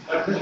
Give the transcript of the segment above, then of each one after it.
Okay.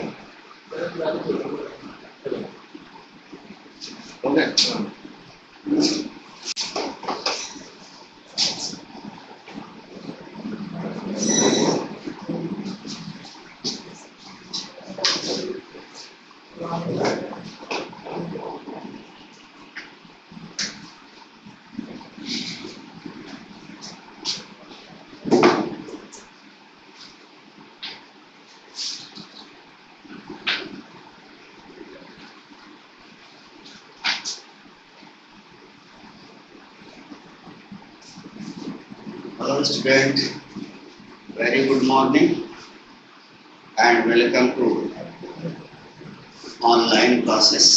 Hello student, very good morning and welcome to online classes.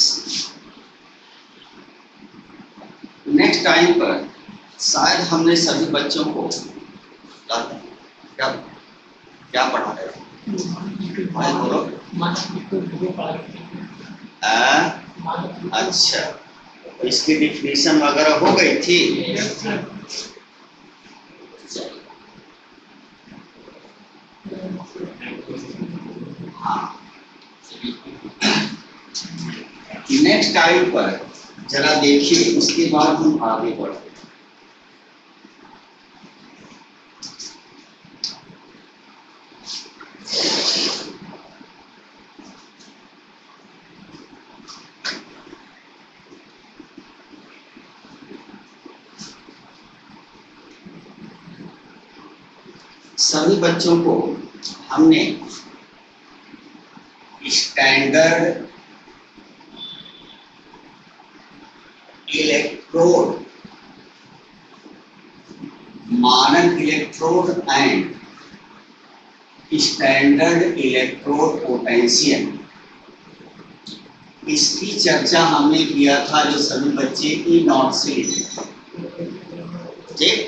Next time पर शायद हमने सभी बच्चों को क्या क्या पढ़ाया भाई बोलो। अच्छा, इसकी डिफिनीशन वगैरह हो गई थी। नेक्स्ट टाइम पर जरा देखिए, उसके बाद हम आगे बढ़ते हैं। सभी बच्चों को हमने स्टैंडर्ड इलेक्ट्रोड, मानक electrode and standard electrode potential, इसकी चर्चा हमने किया था, जो सभी बच्चे ई नोट से लिखे। ठीक,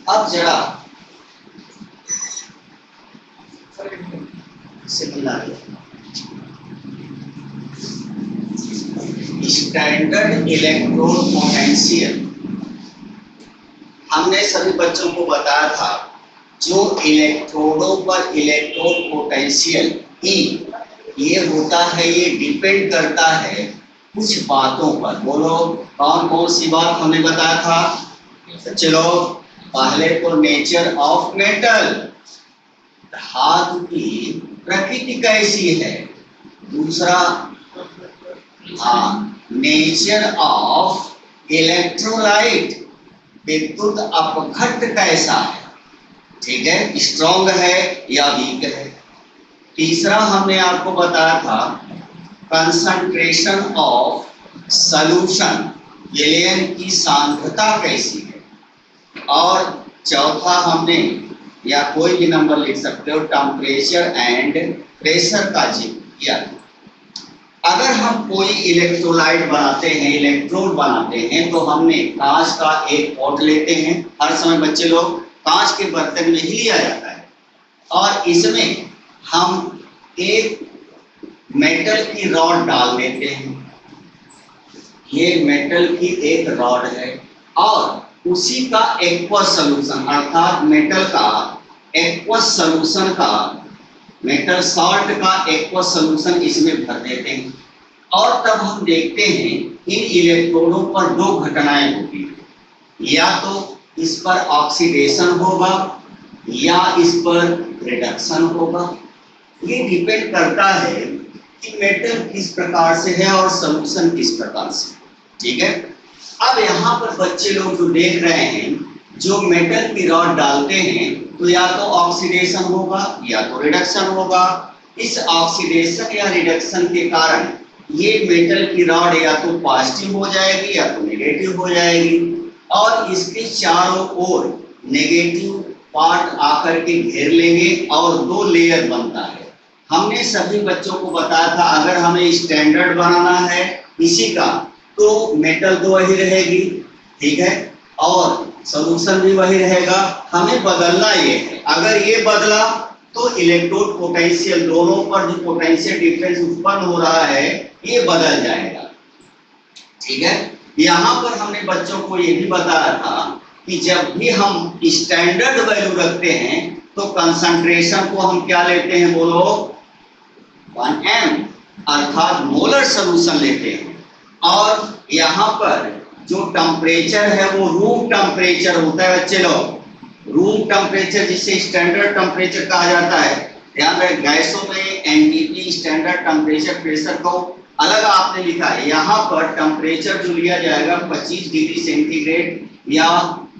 अब जरा स्टैंडर्ड इलेक्ट्रोड पोटेंशियल हमने सभी बच्चों को बताया था, जो इलेक्ट्रोडों पर इलेक्ट्रोड पोटेंशियल E ये होता है, ये डिपेंड करता है कुछ बातों पर। बोलो कौन कौन सी बात हमने बताया था? चलो, पहले तो नेचर ऑफ मेटल, धातु की प्रकृति कैसी है। दूसरा, नेचर ऑफ इलेक्ट्रोलाइट, विद्युत अपघट्ट कैसा है। ठीक है, स्ट्रॉन्ग है या वीक है। तीसरा हमने आपको बताया था कंसंट्रेशन ऑफ सॉल्यूशन, विलयन की सांद्रता कैसी है। और चौथा हमने, या कोई भी नंबर लिख सकते हो, टेम्परेचर एंड प्रेशर का जिक्र किया। अगर हम कोई इलेक्ट्रोलाइट बनाते हैं, इलेक्ट्रोड बनाते हैं, तो हमने कांच का एक पॉट लेते हैं। हर समय बच्चे लोग कांच के बर्तन में ही लिया जाता है, और इसमें हम एक मेटल की रॉड डाल देते हैं। ये मेटल की एक रॉड है, और उसी का एक्वस सॉल्यूशन, अर्थात मेटल का एक्वस सॉल्यूशन का, मेटल सॉल्ट का एक्वस सॉल्यूशन इसमें भर देते हैं। और तब हम देखते हैं इन इलेक्ट्रोडों पर दो घटनाएं होती हैं, या तो इस पर ऑक्सीडेशन होगा या इस पर रिडक्शन होगा। ये डिपेंड करता है कि मेटल किस प्रकार से है और सॉल्यूशन किस प्रकार से। ठीक है, अब यहाँ पर बच्चे लोग जो देख रहे हैं, जो मेटल की रॉड डालते हैं, तो या तो ऑक्सीडेशन होगा या तो रिडक्शन होगा। इस ऑक्सीडेशन या रिडक्शन के कारण ये मेटल की रॉड या तो पॉजिटिव हो जाएगी या तो नेगेटिव हो जाएगी, और इसके चारों ओर नेगेटिव पार्ट आकर के घेर लेंगे और दो लेयर बनता है। हमने सभी बच्चों को बताया था, अगर हमें स्टैंडर्ड बनाना है इसी का, तो मेटल तो वही रहेगी, ठीक है, और सॉल्यूशन भी वही रहेगा। हमें बदलना ये है, अगर ये बदला तो इलेक्ट्रोड पोटेंशियल, दोनों पर जो पोटेंशियल डिफरेंस उत्पन्न हो रहा है ये बदल जाएगा। ठीक है, यहाँ पर हमने बच्चों को ये भी बताया था कि जब भी हम स्टैंडर्ड वैल्यू रखते हैं तो कंसंट्रेशन को हम क्या लेते हैं बोलो, 1m, अर्थात मोलर सॉल्यूशन लेते हैं। और यहाँ पर जो टेम्परेचर है वो रूम टेम्परेचर होता है बच्चे लोग, रूम टेम्परेचर जिसे स्टैंडर्ड टेम्परेचर कहा जाता है। ध्यान रहे गैसों में एनटीपी स्टैंडर्ड टेम्परेचर प्रेशर को अलग आपने लिखा है। यहाँ पर टेम्परेचर जो लिया जाएगा 25 डिग्री सेंटीग्रेड या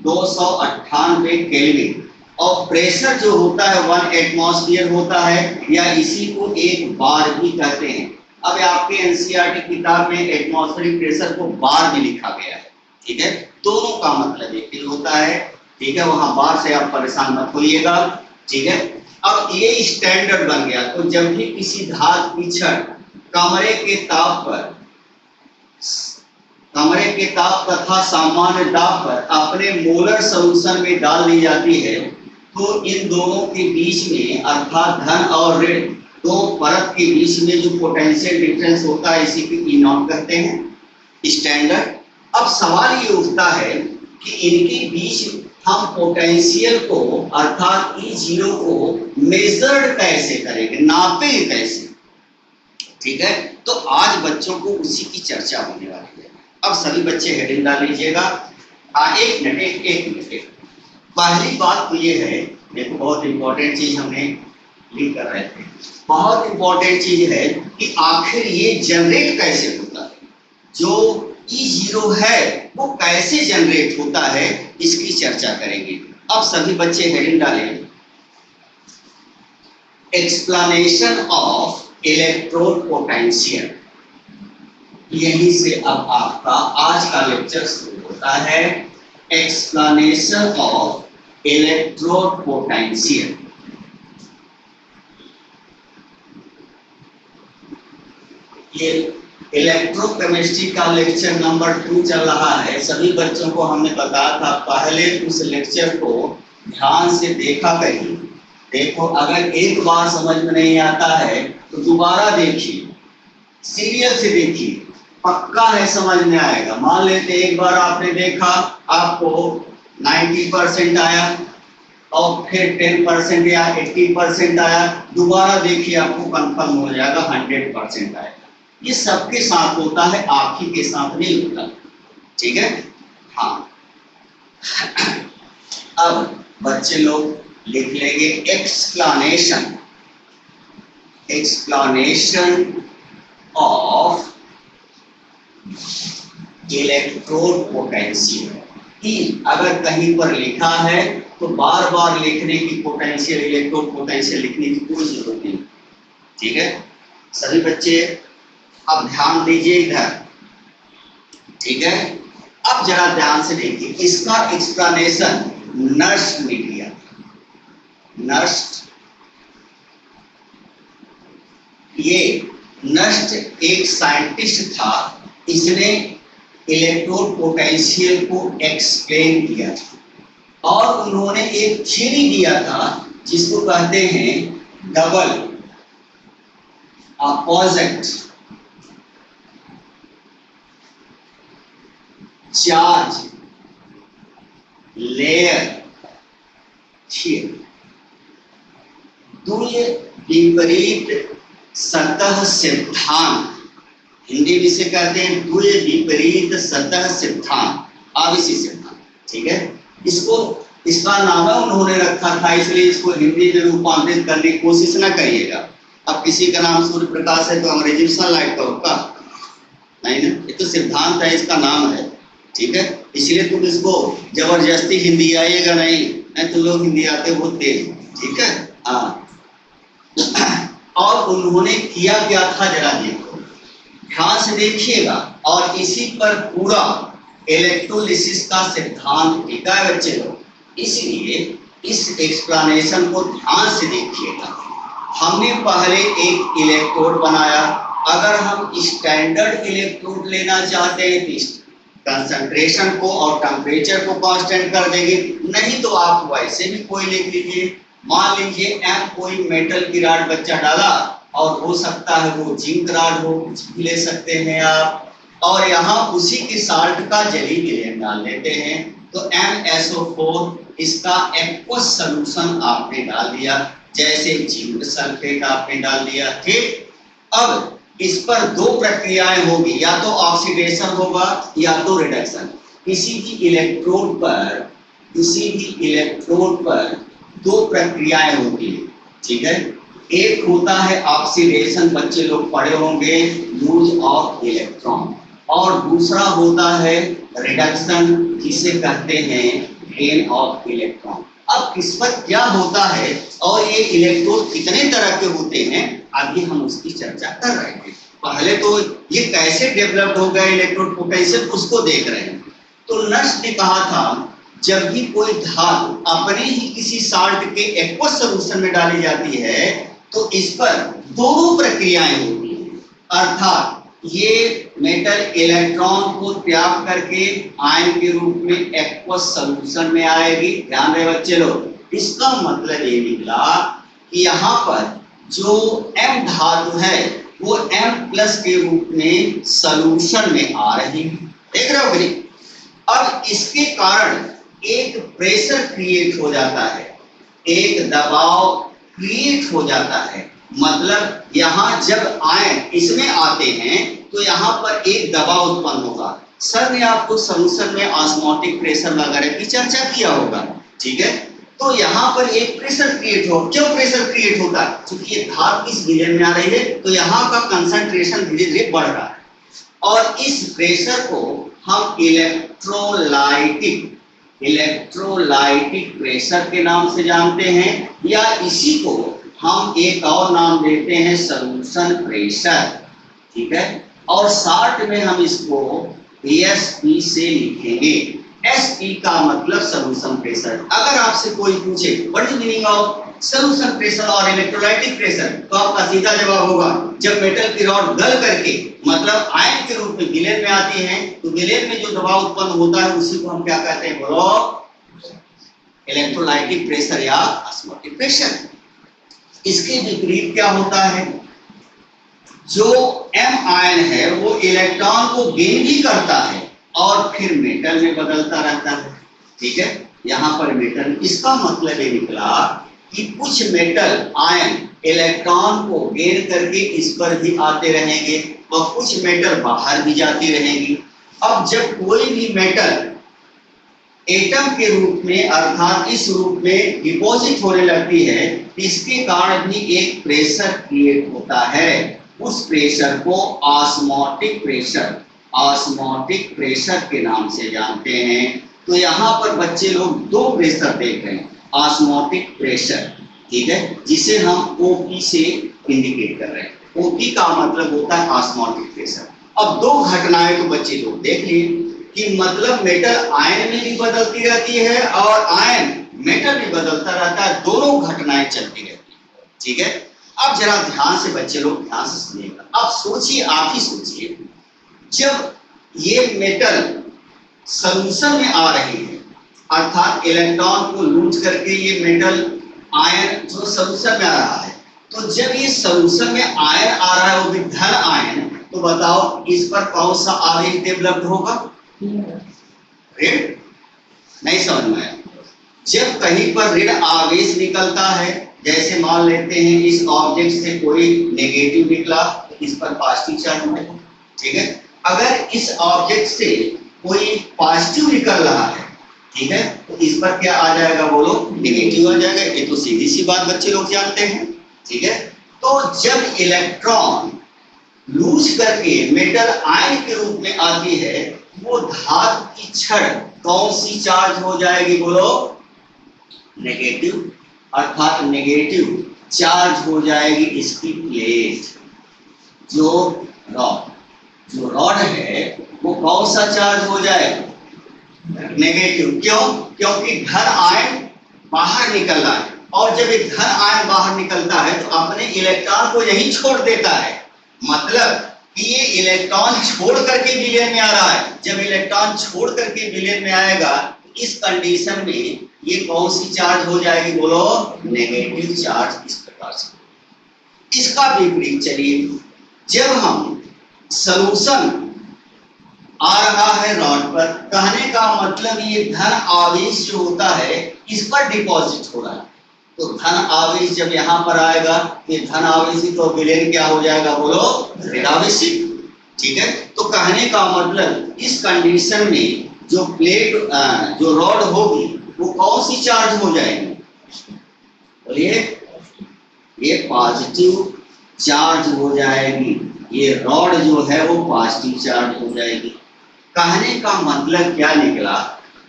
298 केल्विन, और प्रेशर जो होता है 1 एटमॉस्फेयर होता है, या इसी को एक बार भी कहते हैं। अब आपके एनसीईआरटी किताब में एटमॉस्फेरिक प्रेशर को बार भी लिखा गया है, ठीक है, दोनों का मतलब एक ही होता है, ठीक है, वहां बार से आप परेशान मत होइएगा, ठीक है। अब ये स्टैंडर्ड बन गया, तो जब भी किसी धातु की छड़ कमरे के ताप तथा सामान्य दाब पर अपने मोलर सॉल्यूशन में डाल दी जाती है, तो इन दोनों के बीच में अर्थात धन और ऋण दो परत के बीच में जो पोटेंशियल डिफरेंस होता है इसी को ई नॉट कहते हैं स्टैंडर्ड। अब सवाल ये उठता है कि इनके बीच हम पोटेंशियल को अर्थात E0 को मेजर्ड कैसे करेंगे, नापेंगे कैसे, ठीक है। तो आज बच्चों को उसी की चर्चा होने वाली है। अब सभी बच्चे हेडिंग डाल लीजिएगा। एक मिनट। पहली बात तो ये है, देखो बहुत इंपॉर्टेंट चीज हमने लिख कर रहे थे, बहुत इंपॉर्टेंट चीज है कि आखिर ये जनरेट कैसे होता है, जो E0 है वो कैसे जनरेट होता है, इसकी चर्चा करेंगे। अब सभी बच्चे हेडिंग डालेंगे, एक्सप्लेनेशन ऑफ इलेक्ट्रोड पोटेंशियल। यहीं से अब आपका आज का लेक्चर शुरू होता है, एक्सप्लेनेशन ऑफ इलेक्ट्रोड पोटेंशियल। ये इलेक्ट्रोकेमिस्ट्री का लेक्चर नंबर 2 चल रहा है। सभी बच्चों को हमने बताया था पहले उस लेक्चर को ध्यान से देखा करिए। देखो अगर एक बार समझ में नहीं आता है तो दोबारा देखिए, सीरियल से देखिए, पक्का है समझ में आएगा। मान लेते एक बार आपने देखा, आपको 90% आया और फिर 10% या 80% आया, दोबारा देखिए आपको कंफर्म हो जाएगा 100% आएगा। ये सबके साथ होता है, आप ही के साथ नहीं होता, ठीक है। हाँ, अब बच्चे लोग लिख लेंगे एक्सप्लेनेशन ऑफ इलेक्ट्रोड पोटेंशियल। अगर कहीं पर लिखा है तो बार बार लिखने की, पोटेंशियल इलेक्ट्रोड पोटेंशियल लिखने की कोई जरूरत नहीं, ठीक है। सभी बच्चे अब ध्यान दीजिए इधर, ठीक है। अब जरा ध्यान से देखिए, इसका एक्सप्लेनेशन नर्स्ट ने दिया। नर्स्ट, ये नर्स्ट एक साइंटिस्ट था, इसने इलेक्ट्रोड पोटेंशियल को एक्सप्लेन किया था और उन्होंने एक थ्योरी दिया था जिसको कहते हैं double opposite charge layer theory. द्वि विपरीत सतह सिद्धांत, हिंदी में से कहते हैं द्वि विपरीत सतह सिद्धांत, आवेशी सिद्धांत, ठीक है। इसका नाम उन्होंने रखा था, इसलिए इसको हिंदी में रूपांतरित करने की कोशिश न करिएगा। अब किसी का नाम सूर्य प्रकाश है तो अंग्रेजी में सनलाइट का होगा नहीं ना, ये तो सिद्धांत है, इसका नाम है, ठीक है। इसलिए तुम इसको जबरदस्ती हिंदी आइएगा नहीं तो लोग हिंदी आते बहुत तेज, ठीक है। हाँ, और उन्होंने किया क्या था जरा देखो, ध्यान से देखिएगा, और इसी पर पूरा इलेक्ट्रोलिसिस का सिद्धांत टिका है बच्चे लोग। इसलिए इस एक्सप्लेनेशन को ध्यान से देखिएगा। हमने पहले एक इलेक्ट्रोड बनाया, अगर हम स्टैंडर्ड इलेक्ट्रोड लेना चाहते हैं तो कंसंट्रेशन को और टेम्परेचर को कांस्टेंट कर देंगे, नहीं तो आप वैसे भी कोई लिख लीजिए। मान लीजिए M कोई मेटल की राड बच्चा डाला, और हो सकता है वो जिंक राड हो, कुछ भी ले सकते हैं आप, और यहाँ उसी के साल्ट का जली विलेन डाल देते हैं तो MSO4 इसका एक्वस सॉल्यूशन आपने डाल दिया, जैसे जिंक सल्फेट आपने डाल दिया। ठीक, अब इस पर दो प्रक्रियाएं होगी, या तो ऑक्सीडेशन होगा या तो रिडक्शन। किसी भी इलेक्ट्रोड पर दो प्रक्रियाएं होती है। ठीक है, एक होता है ऑक्सीडेशन, बच्चे लोग पढ़े होंगे, यूज ऑफ इलेक्ट्रॉन, और दूसरा होता है रिडक्शन, जिसे कहते हैं गेन ऑफ इलेक्ट्रॉन। अब इस पर क्या होता है और ये इलेक्ट्रोड कितने तरह के होते हैं, अभी हम उसकी चर्चा कर रहे हैं। पहले तो ये कैसे डेवलप हो गया इलेक्ट्रोड पोटेंशियल, उसको देख रहे हैं। तो नर्स ने कहा था, जब भी कोई धातु अपने ही किसी साल्ट के एक्वस सॉल्यूशन में डाली जाती है तो इस पर दोनों प्रक्रियाएं होती हैं, अर्थात ये मेटल इलेक्ट्रॉन को त्याग करके आयन के रूप में एक्वस सॉल्यूशन में आएगी। ध्यान रहे बच्चे लोग, इसका मतलब ये निकला कि यहाँ पर जो M धातु है वो M+ के रूप में सॉल्यूशन में आ रही है। देख रहे हो कि नहीं? अब इसके कारण एक प्रेशर क्रिएट हो जाता है, एक दबाव क्रिएट हो जाता है। मतलब यहाँ जब आयन इसमें आते हैं तो यहाँ पर एक दबाव उत्पन्न होगा। सर ने आपको सॉल्यूशन में ऑस्मोटिक प्रेशर वगैरह की चर्चा किया होगा। ठीक है, तो यहाँ पर एक प्रेशर क्रिएट हो। क्यों प्रेशर क्रिएट होता है? क्योंकि ये धातु इस विलयन में आ रही है तो यहाँ का कंसंट्रेशन धीरे धीरे बढ़ रहा है, और इस प्रेशर को हम इलेक्ट्रोलाइटिक प्रेशर के नाम से जानते हैं, या इसी को हम एक और नाम देते हैं सॉल्यूशन प्रेशर। ठीक है, और शॉर्ट में हम इसको एसपी से लिखेंगे। एसपी का मतलब सॉल्यूशन प्रेशर। अगर आपसे कोई पूछे what is meaning of solution pressure और इलेक्ट्रोलाइटिक प्रेशर, तो आपका सीधा जवाब होगा, जब मेटल की रॉड गल करके मतलब आयन के रूप में विलयन में आती है तो विलयन में जो दबाव उत्पन्न होता है उसी को हम क्या कहते हैं, बोलो, इलेक्ट्रोलाइटिक प्रेशर या ऑस्मोटिक प्रेशर। इसके विपरीत क्या होता है, जो M आयन है वो इलेक्ट्रॉन को गेन भी करता है और फिर मेटल में बदलता रहता है। ठीक है, यहाँ पर मेटल, इसका मतलब ये निकला कि कुछ मेटल आयन इलेक्ट्रॉन को गेन करके इस पर भी आते रहेंगे और कुछ मेटल बाहर भी जाती रहेंगी। अब जब कोई भी मेटल एटम के रूप में अर्थात इस रूप में डिपॉजिट होने लगती है, इसके कारण भी एक प्रेशर क्रिएट होता है। उस प्रेशर को ऑस्मोटिक प्रेशर के नाम से जानते हैं। तो यहाँ पर बच्चे लोग दो प्रेशर देख रहे हैं, ऑस्मोटिक प्रेशर, ठीक है, जिसे हम ओपी से इंडिकेट कर रहे हैं। ओपी का मतलब होता है ऑस्मोटिक प्रेशर। अब दो घटनाएं तो बच्चे लोग देख लिए कि मतलब मेटल आयन में भी बदलती रहती है और आयन मेटल भी बदलता रहता है, दोनों घटनाएं चलती रहती है। ठीक है, अब जरा ध्यान से बच्चे लोग ध्यान से सुनिएगा। अब सोचिए, आप ही सोचिए, जब ये मेटल सॉल्यूशन में आ रही है अर्थात इलेक्ट्रॉन को लूज करके ये मेटल आयन जो सॉल्यूशन में आ रहा है, तो जब ये सॉल्यूशन में आयन आ रहा है वो भी धन आयन, तो बताओ इस पर कौन सा आवेश डेवलप होगा? ऋण? नहीं समझ में आया। जब कहीं पर ऋण आवेश निकलता है, जैसे मान लेते हैं इस ऑब्जेक्ट से कोई नेगेटिव निकला तो इस पर पॉजिटिव चार्ज होगा। ठीक है, अगर इस ऑब्जेक्ट से कोई पॉजिटिव निकल रहा है, ठीक है, तो इस पर क्या आ जाएगा, बोलो, नेगेटिव आ जाएगा। ये तो सीधी सी बात बच्चे लोग जानते हैं। ठीक है, तो जब इलेक्ट्रॉन लूज करके मेटल आयन के रूप में आती है, वो धातु की छड़ कौन सी चार्ज हो जाएगी, बोलो, नेगेटिव, अर्थात नेगेटिव चार्ज हो जाएगी इसकी प्लेट। जो रॉड है वो कौन सा चार्ज हो जाएगा, नेगेटिव। क्यों? क्योंकि धन आयन बाहर निकल रहा है, और जब एक धन आयन बाहर निकलता है तो अपने इलेक्ट्रॉन को यही छोड़ देता है। मतलब कि ये इलेक्ट्रॉन छोड़ करके विलयन में आ रहा है। जब इलेक्ट्रॉन छोड़ करके विलयन में आएगा तो इस कंडीशन में ये कौन सी चार्ज हो जाएगी, बोलो, नेगेटिव चार्ज। इस प्रकार से इसका विपरीत चलिए, जब हम सॉल्यूशन आ रहा है रॉड पर, कहने का मतलब ये धन आवेश जो होता है इस पर डिपॉजिट हो रहा है। तो धन आवेश जब यहाँ पर आएगा, ये धन आवेशी तो विलेन क्या हो जाएगा बोलो, ऋण आवेशी। ठीक है, तो कहने का मतलब इस कंडीशन में जो प्लेट जो रॉड होगी वो कौन सी चार्ज हो जाएगी, बोलिए, ये पॉजिटिव चार्ज हो जाएगी। ये रॉड जो है वो पॉजिटिव चार्ज हो जाएगी। कहने का मतलब क्या निकला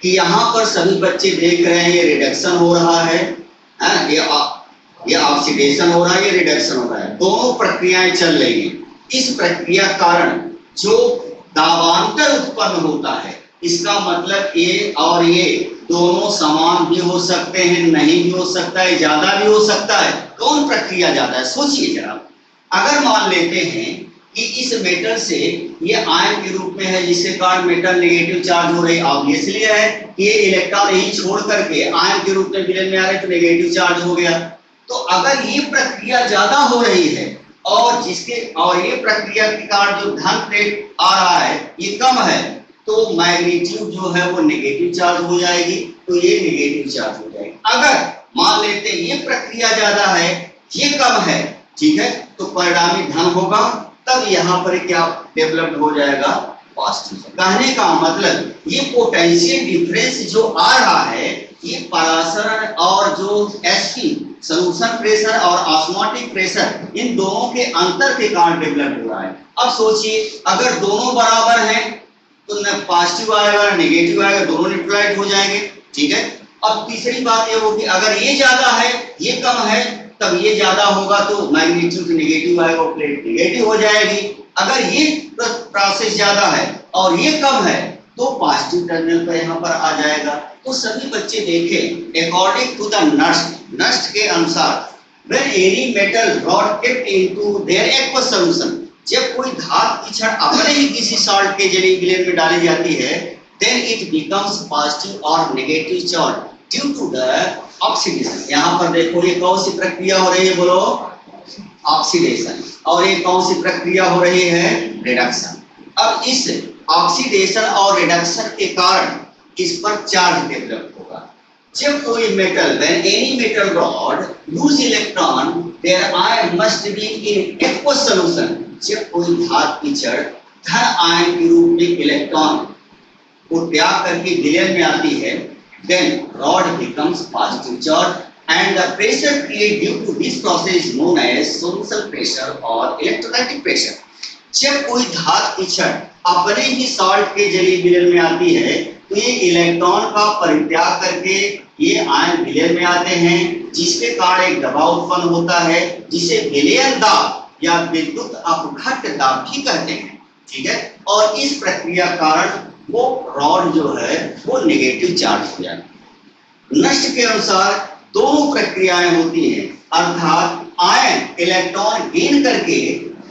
कि यहाँ पर सभी बच्चे देख रहे हैं ये रिडक्शन हो रहा है, ये ऑक्सीडेशन हो रहा है, ये रिडक्शन हो रहा है, दोनों प्रक्रियाएं चल रही हैं। इस प्रक्रिया कारण जो दाबांतर उत्पन्न होता है, इसका मतलब ये और ये दोनों समान भी हो सकते हैं, नहीं भी हो सकता है, ज्यादा भी हो सकता है। कौन प्रक्रिया ज्यादा है सोचिए जरा। अगर मान लेते हैं कि इस मेटल से ये आयन के रूप में है, जिसके कारण मेटल नेगेटिव चार्ज हो रही है, ऑब्वियसली है कि ये इलेक्ट्रॉन यही छोड़ करके आयन के रूप में विलेन में आ रहे तो नेगेटिव चार्ज हो गया। तो अगर ये प्रक्रिया ज्यादा हो रही है और ये प्रक्रिया के कारण जो धन प्लेट आ रहा है ये कम है, तो मैग्नीट्यूड जो है वो नेगेटिव चार्ज हो जाएगी, तो ये नेगेटिव चार्ज हो जाएगी। अगर मान लेते हैं ये प्रक्रिया ज्यादा है, ये कम है, ठीक है, तो परिणामी धन होगा, तब यहाँ पर क्या डेवलप हो जाएगा, पॉजिटिव। कहने का मतलब ये पोटेंशियल डिफरेंस जो आ रहा है, ये परासरण और जो एसपी सॉल्यूशन प्रेशर और ऑस्मोटिक प्रेशर, इन दोनों के अंतर के कारण डेवलप हो रहा है। अब सोचिए अगर दोनों बराबर हैं तो न पॉजिटिव आएगा न नेगेटिव आएगा, दोनों न्यूट्रलाइज हो जाएंगे। ठीक है, अब तीसरी बात ये होगी अगर ये ज्यादा है ये कम है, तब ये ज्यादा होगा तो मैग्नीट्यूड नेगेटिव आएगा, प्लेट नेगेटिव हो जाएगी। अगर ये प्रोसेस ज्यादा है और ये कम है तो पॉजिटिव टर्मिनल पर यहाँ पर आ जाएगा। तो सभी बच्चे देखें, अकॉर्डिंग टू द नस्ट के अनुसार, when any metal rod kept into their aqueous solution, जब कोई धातु की छड़ अपने ही किसी सॉल्ट के जलीय विलेन में डाली जाती है, then it becomes positive or negative charge due to the oxidation. यहाँ पर देखो ये कौन सी प्रक्रिया हो रही है बोलो, ऑक्सीडेशन, और ये कौन सी प्रक्रिया हो रही है, रिडक्शन। अब इस ऑक्सीडेशन और रिडक्शन के कारण इस पर चार्ज डेवलप होगा। जब कोई metal, when any metal rod lose electron, their ion must be in aqueous solution। जब कोई धातु की छड़ धन आयन के रूप में इलेक्ट्रॉन को त्याग करके विलेन में आती है, then rod becomes positive charge and the pressure created due to this process is known as solution pressure or electrolytic pressure। जब कोई धातु की छड़ अपने ही सॉल्ट के जलीय विलेन में आती है तो ये इलेक्ट्रॉन का परित्याग करके ये आयन विलेन में आते हैं, जिसके कारण एक दबाव उत्पन्न होता है जिसे विलयन दाब या विद्युत अपघट्ट दाब भी कहते हैं। ठीक है, और इस प्रक्रिया कारण वो रॉड जो है वो नेगेटिव चार्ज हो जाता है। नष्ट के अनुसार दोनों प्रक्रियाएं होती हैं, अर्थात आयन इलेक्ट्रॉन गेन करके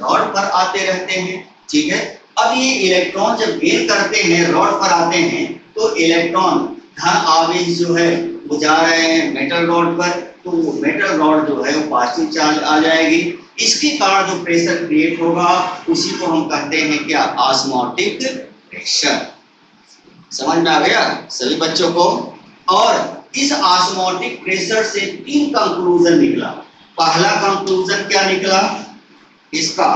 रॉड पर आते रहते हैं। ठीक है, अब ये इलेक्ट्रॉन जब गेन करते हैं रॉड पर आते हैं तो इलेक्ट्रॉन धन आवेश जो है वो जा रहे हैं मेटल रॉड पर, तो मेटल रॉड जो है वो पॉजिटिव चार्ज आ जाएगी। इसके कारण जो प्रेशर क्रिएट होगा उसी को हम कहते हैं क्या, ऑस्मोटिक प्रेशर। समझ में आ गया सभी बच्चों को। और इस ऑस्मोटिक प्रेशर से 3 कंक्लूजन निकला। पहला कंक्लूजन क्या निकला, इसका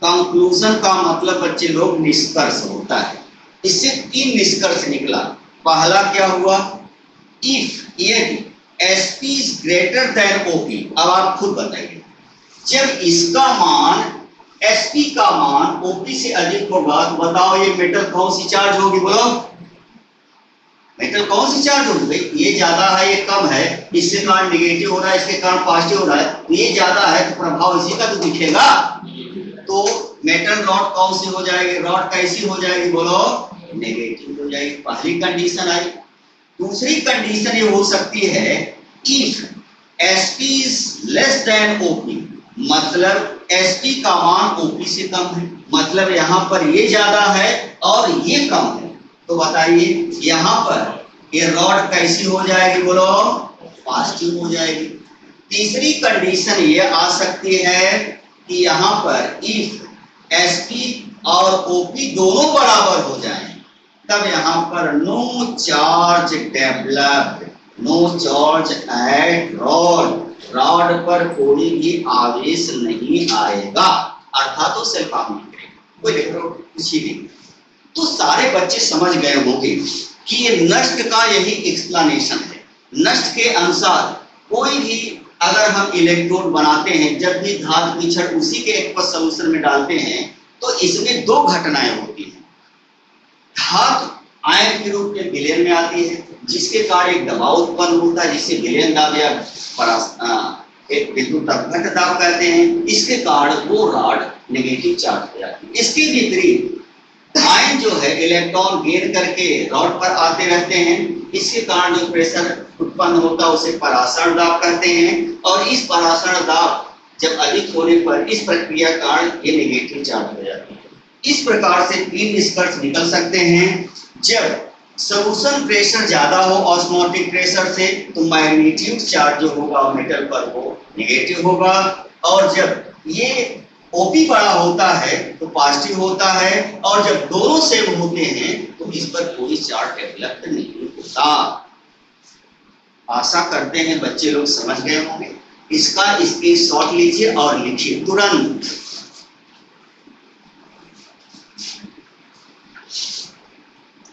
कंक्लूजन का मतलब बच्चे लोग निष्कर्ष होता है। इससे 3 निष्कर्ष निकला। पहला क्या हुआ, इफ यदि SP is greater than OP, अब आप खुद बताइए, जब इसका मान SP का मान OP से अधिक होगा तो बताओ ये मेटल कौन सी चार्ज होगी, बोलो मेटल कौन सी चार्ज होगी। भाई ये ज्यादा है ये कम है, इसके कारण नेगेटिव हो रहा है इसके कारण पॉजिटिव हो रहा है, तो ये ज्यादा है तो प्रभाव इसी का तो दिखेगा। तो मेटल रॉड कौन सी हो जाएगी, रॉड कैसी हो जाएगी बोलो, नेगेटिव हो जाएगी। पहली कंडीशन आई। दूसरी कंडीशन ये हो सकती है if SP is less than OP, मतलब SP का मान OP से कम है, मतलब यहाँ पर ये ज्यादा है और ये कम है। तो बताइए यहाँ पर ये रॉड कैसी हो जाएगी बोलो, पॉजिटिव हो जाएगी। तीसरी कंडीशन ये आ सकती है कि यहाँ पर इफ SP और ओपी दोनों बराबर हो जाएं, तब यहाँ पर no charge developed, no charge at rod, rod पर कोई भी आवेश नहीं आएगा, अर्थात वो सेल्फ ऑफ नहीं करेगा, कोई कुछ ही नहीं। तो सारे बच्चे समझ गए होंगे कि ये नष्ट का यही एक्सप्लेनेशन है। नष्ट के अनुसार कोई भी अगर हम इलेक्ट्रोड बनाते हैं, जब भी धातु विक्षण उसी के एक सॉल्यूशन में डालते हैं, तो इसमें दो घटनाएं होती हैं। धातु आयन के रूप में विलयन में आती है, जिसके कारण एक दबाव उत्पन्न होता है, जिसे विलयन दाब या एक विद्युत अपघट्ट दाब कहते हैं। इसके कारण वो रॉड नेगेटिव चार्ज हो जाती है। इसके विपरीत आयन जो है इलेक्ट्रॉन गेन करके रॉड पर आते रहते हैं, इसके कारण जो प्रेशर उत्पन्न होता है उसे परासरण दाब कहते हैं। और इस परासरण दाब जब अधिक होने पर इस प्रक्रिया के कारण ये नेगेटिव चार्ज हो जाती है। इस प्रकार से तीन निष्कर्ष निकल सकते हैं। जब सॉल्यूशन प्रेशर ज्यादा हो ऑस्मोटिक प्रेशर से, तो मैग्नीट्यूड चार्ज जो होगा मेटल पर वो नेगेटिव होगा, और जब ये ओपी बड़ा होता है तो पॉजिटिव होता है, और जब दोनों सेम होते हैं तो इस पर कोई चार्ज डेवलप नहीं होता। आशा करते हैं बच्चे लोग समझ गए होंगे। इसका स्क्रीनशॉट लीजिए और लिखिए तुरंत।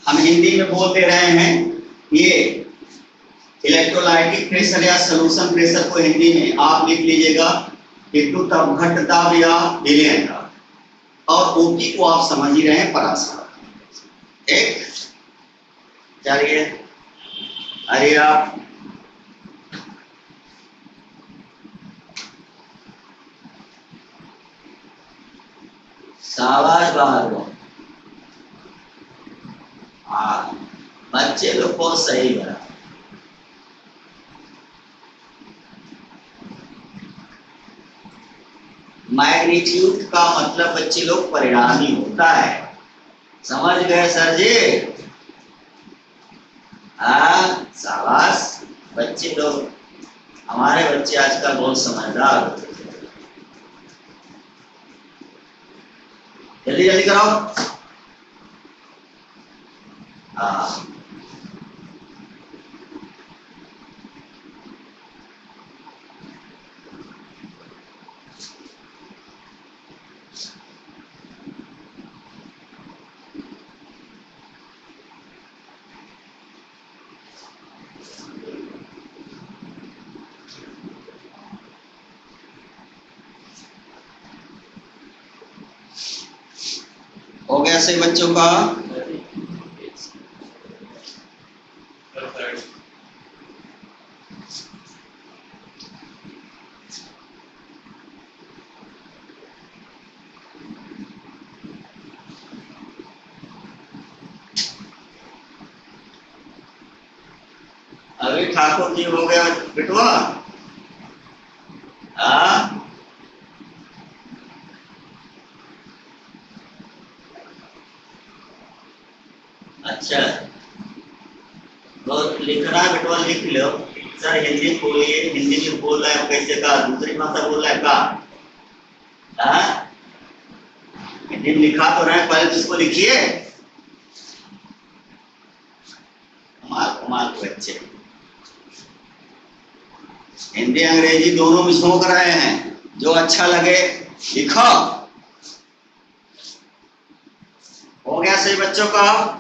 हम हिंदी में बोल दे रहे हैं, ये इलेक्ट्रोलाइटिक प्रेशर या सॉल्यूशन प्रेशर को हिंदी में आप लिख लीजिएगा विद्युत अपघट्ट दाब या विलयन दाब, और ओपी को आप समझ ही रहे हैं परासरण। एक चलिए, अरे आप शाबाश बाहर हो, बच्चे लोग बहुत सही है। मैग्नीट्यूड का मतलब बच्चे लोग परिणामी होता है, समझ गए सर जी? शाबाश बच्चे लोग, हमारे बच्चे आजकल बहुत समझदार होते हैं। जल्दी जल्दी कराओ। हो गया सही बच्चों का? अभी ठाकुर जी हो गया बिटवा? अच्छा, तो लिखना है बेटवा, लिख लो सर। हिंदी बोलिए, हिंदी में बोल रहा है कैसे का, दूसरी भाषा बोल रहा है का? हिंदी में लिखा तो रहे, पहले तो इसको लिखिए। कमाल के बच्चे, हिंदी अंग्रेजी दोनों में झोंक रहे हैं, जो अच्छा लगे लिखो। हो गया सही बच्चों का?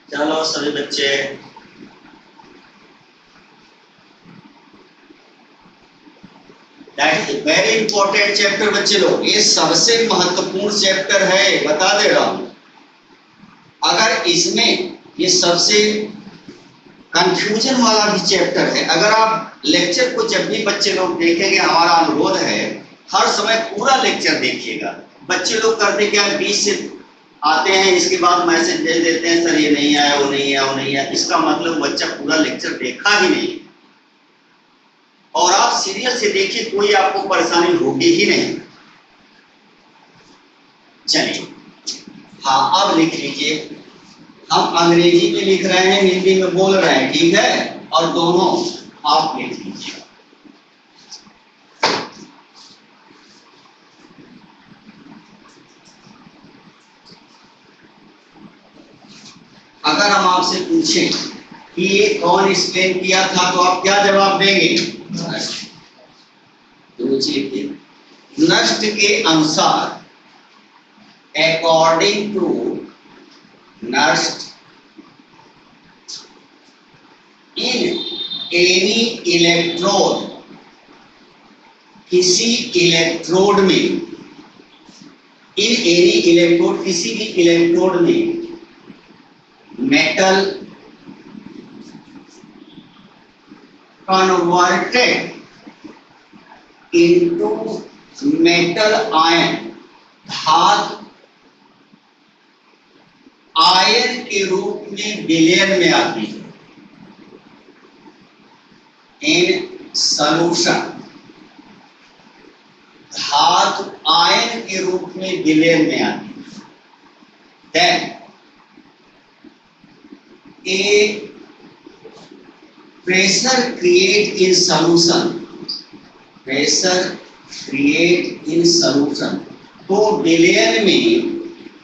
चलो सभी बच्चे, वेरी इंपॉर्टेंट चैप्टर बच्चे लोग, ये सबसे महत्वपूर्ण चैप्टर है, बता दे रहा हूं। अगर इसमें ये सबसे कंफ्यूजन वाला भी चैप्टर है। अगर आप लेक्चर को जब भी बच्चे लोग देखेंगे, हमारा अनुरोध है हर समय पूरा लेक्चर देखिएगा। बच्चे लोग करते क्या, बीच से आते हैं, इसके बाद मैसेज दे देते हैं सर ये नहीं आया, वो नहीं आया, वो नहीं आया। इसका मतलब बच्चा पूरा लेक्चर देखा ही नहीं। और आप सीरियल से देखिए, कोई आपको परेशानी होगी ही नहीं। चलिए, हाँ अब लिख लीजिए। हम अंग्रेजी में लिख रहे हैं, हिंदी में बोल रहे हैं, ठीक है, और दोनों आप लिख लीजिए। अगर हम आपसे पूछें कि ये कौन एक्सप्लेन किया था, तो आप क्या जवाब देंगे? नष्ट के अनुसार, अकॉर्डिंग टू नष्ट, इन एनी इलेक्ट्रोड, किसी इलेक्ट्रोड में, इन एनी इलेक्ट्रोड, किसी भी इलेक्ट्रोड में metal converted into metal ion, धातु आयन के रूप में विलयन में आती है। इन सॉल्यूशन, धातु आयन के रूप में विलयन में आती है। Then a pressure create in solution, pressure create in solution, तो विलयन में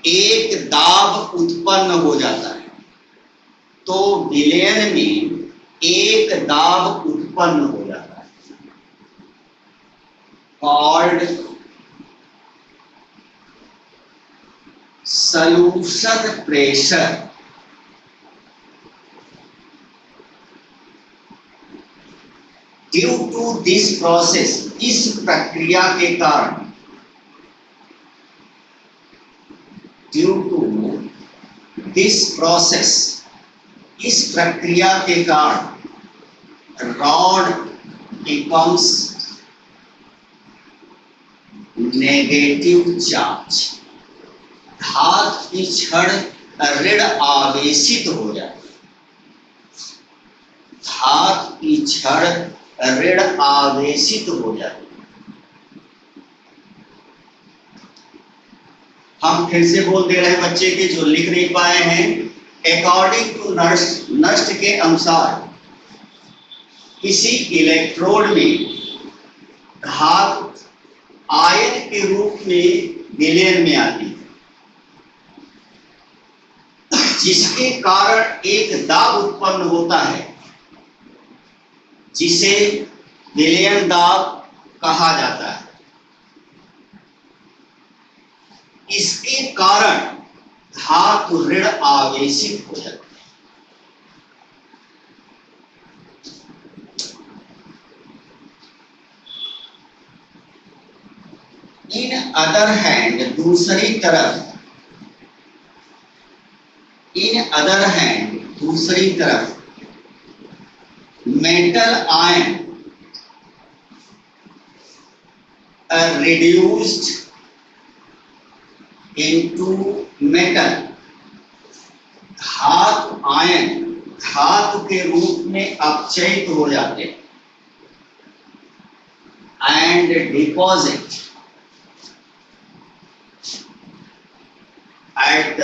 एक दाब उत्पन्न हो जाता है, तो विलयन में एक दाब उत्पन्न हो जाता है, called solution pressure. Due to this process, इस प्रक्रिया के कारण, ड्यू टू दिस प्रोसेस, इस प्रक्रिया के कारण रॉड बिकम्स नेगेटिव चार्ज, धातु की छड़ ऋण आवेशित हो जाती है, धातु की छड़ ऋण आवेशित हो जाती है। हम फिर से बोल दे रहे हैं बच्चे के जो लिख नहीं पाए हैं, अकॉर्डिंग टू नष्ट, नष्ट के अनुसार किसी इलेक्ट्रोड में धातु आयन के रूप में विलयन में आती है, जिसके कारण एक दाब उत्पन्न होता है, जिसे विलयन दाब कहा जाता है। इसके कारण धातु ऋण आवेशित हो जाती है। इन अदर हैंड, दूसरी तरफ, इन अदर हैंड, दूसरी तरफ, metal ion reduced into metal, धातु आयन धातु के रूप में अपचयित हो जाते हैं, and deposit at the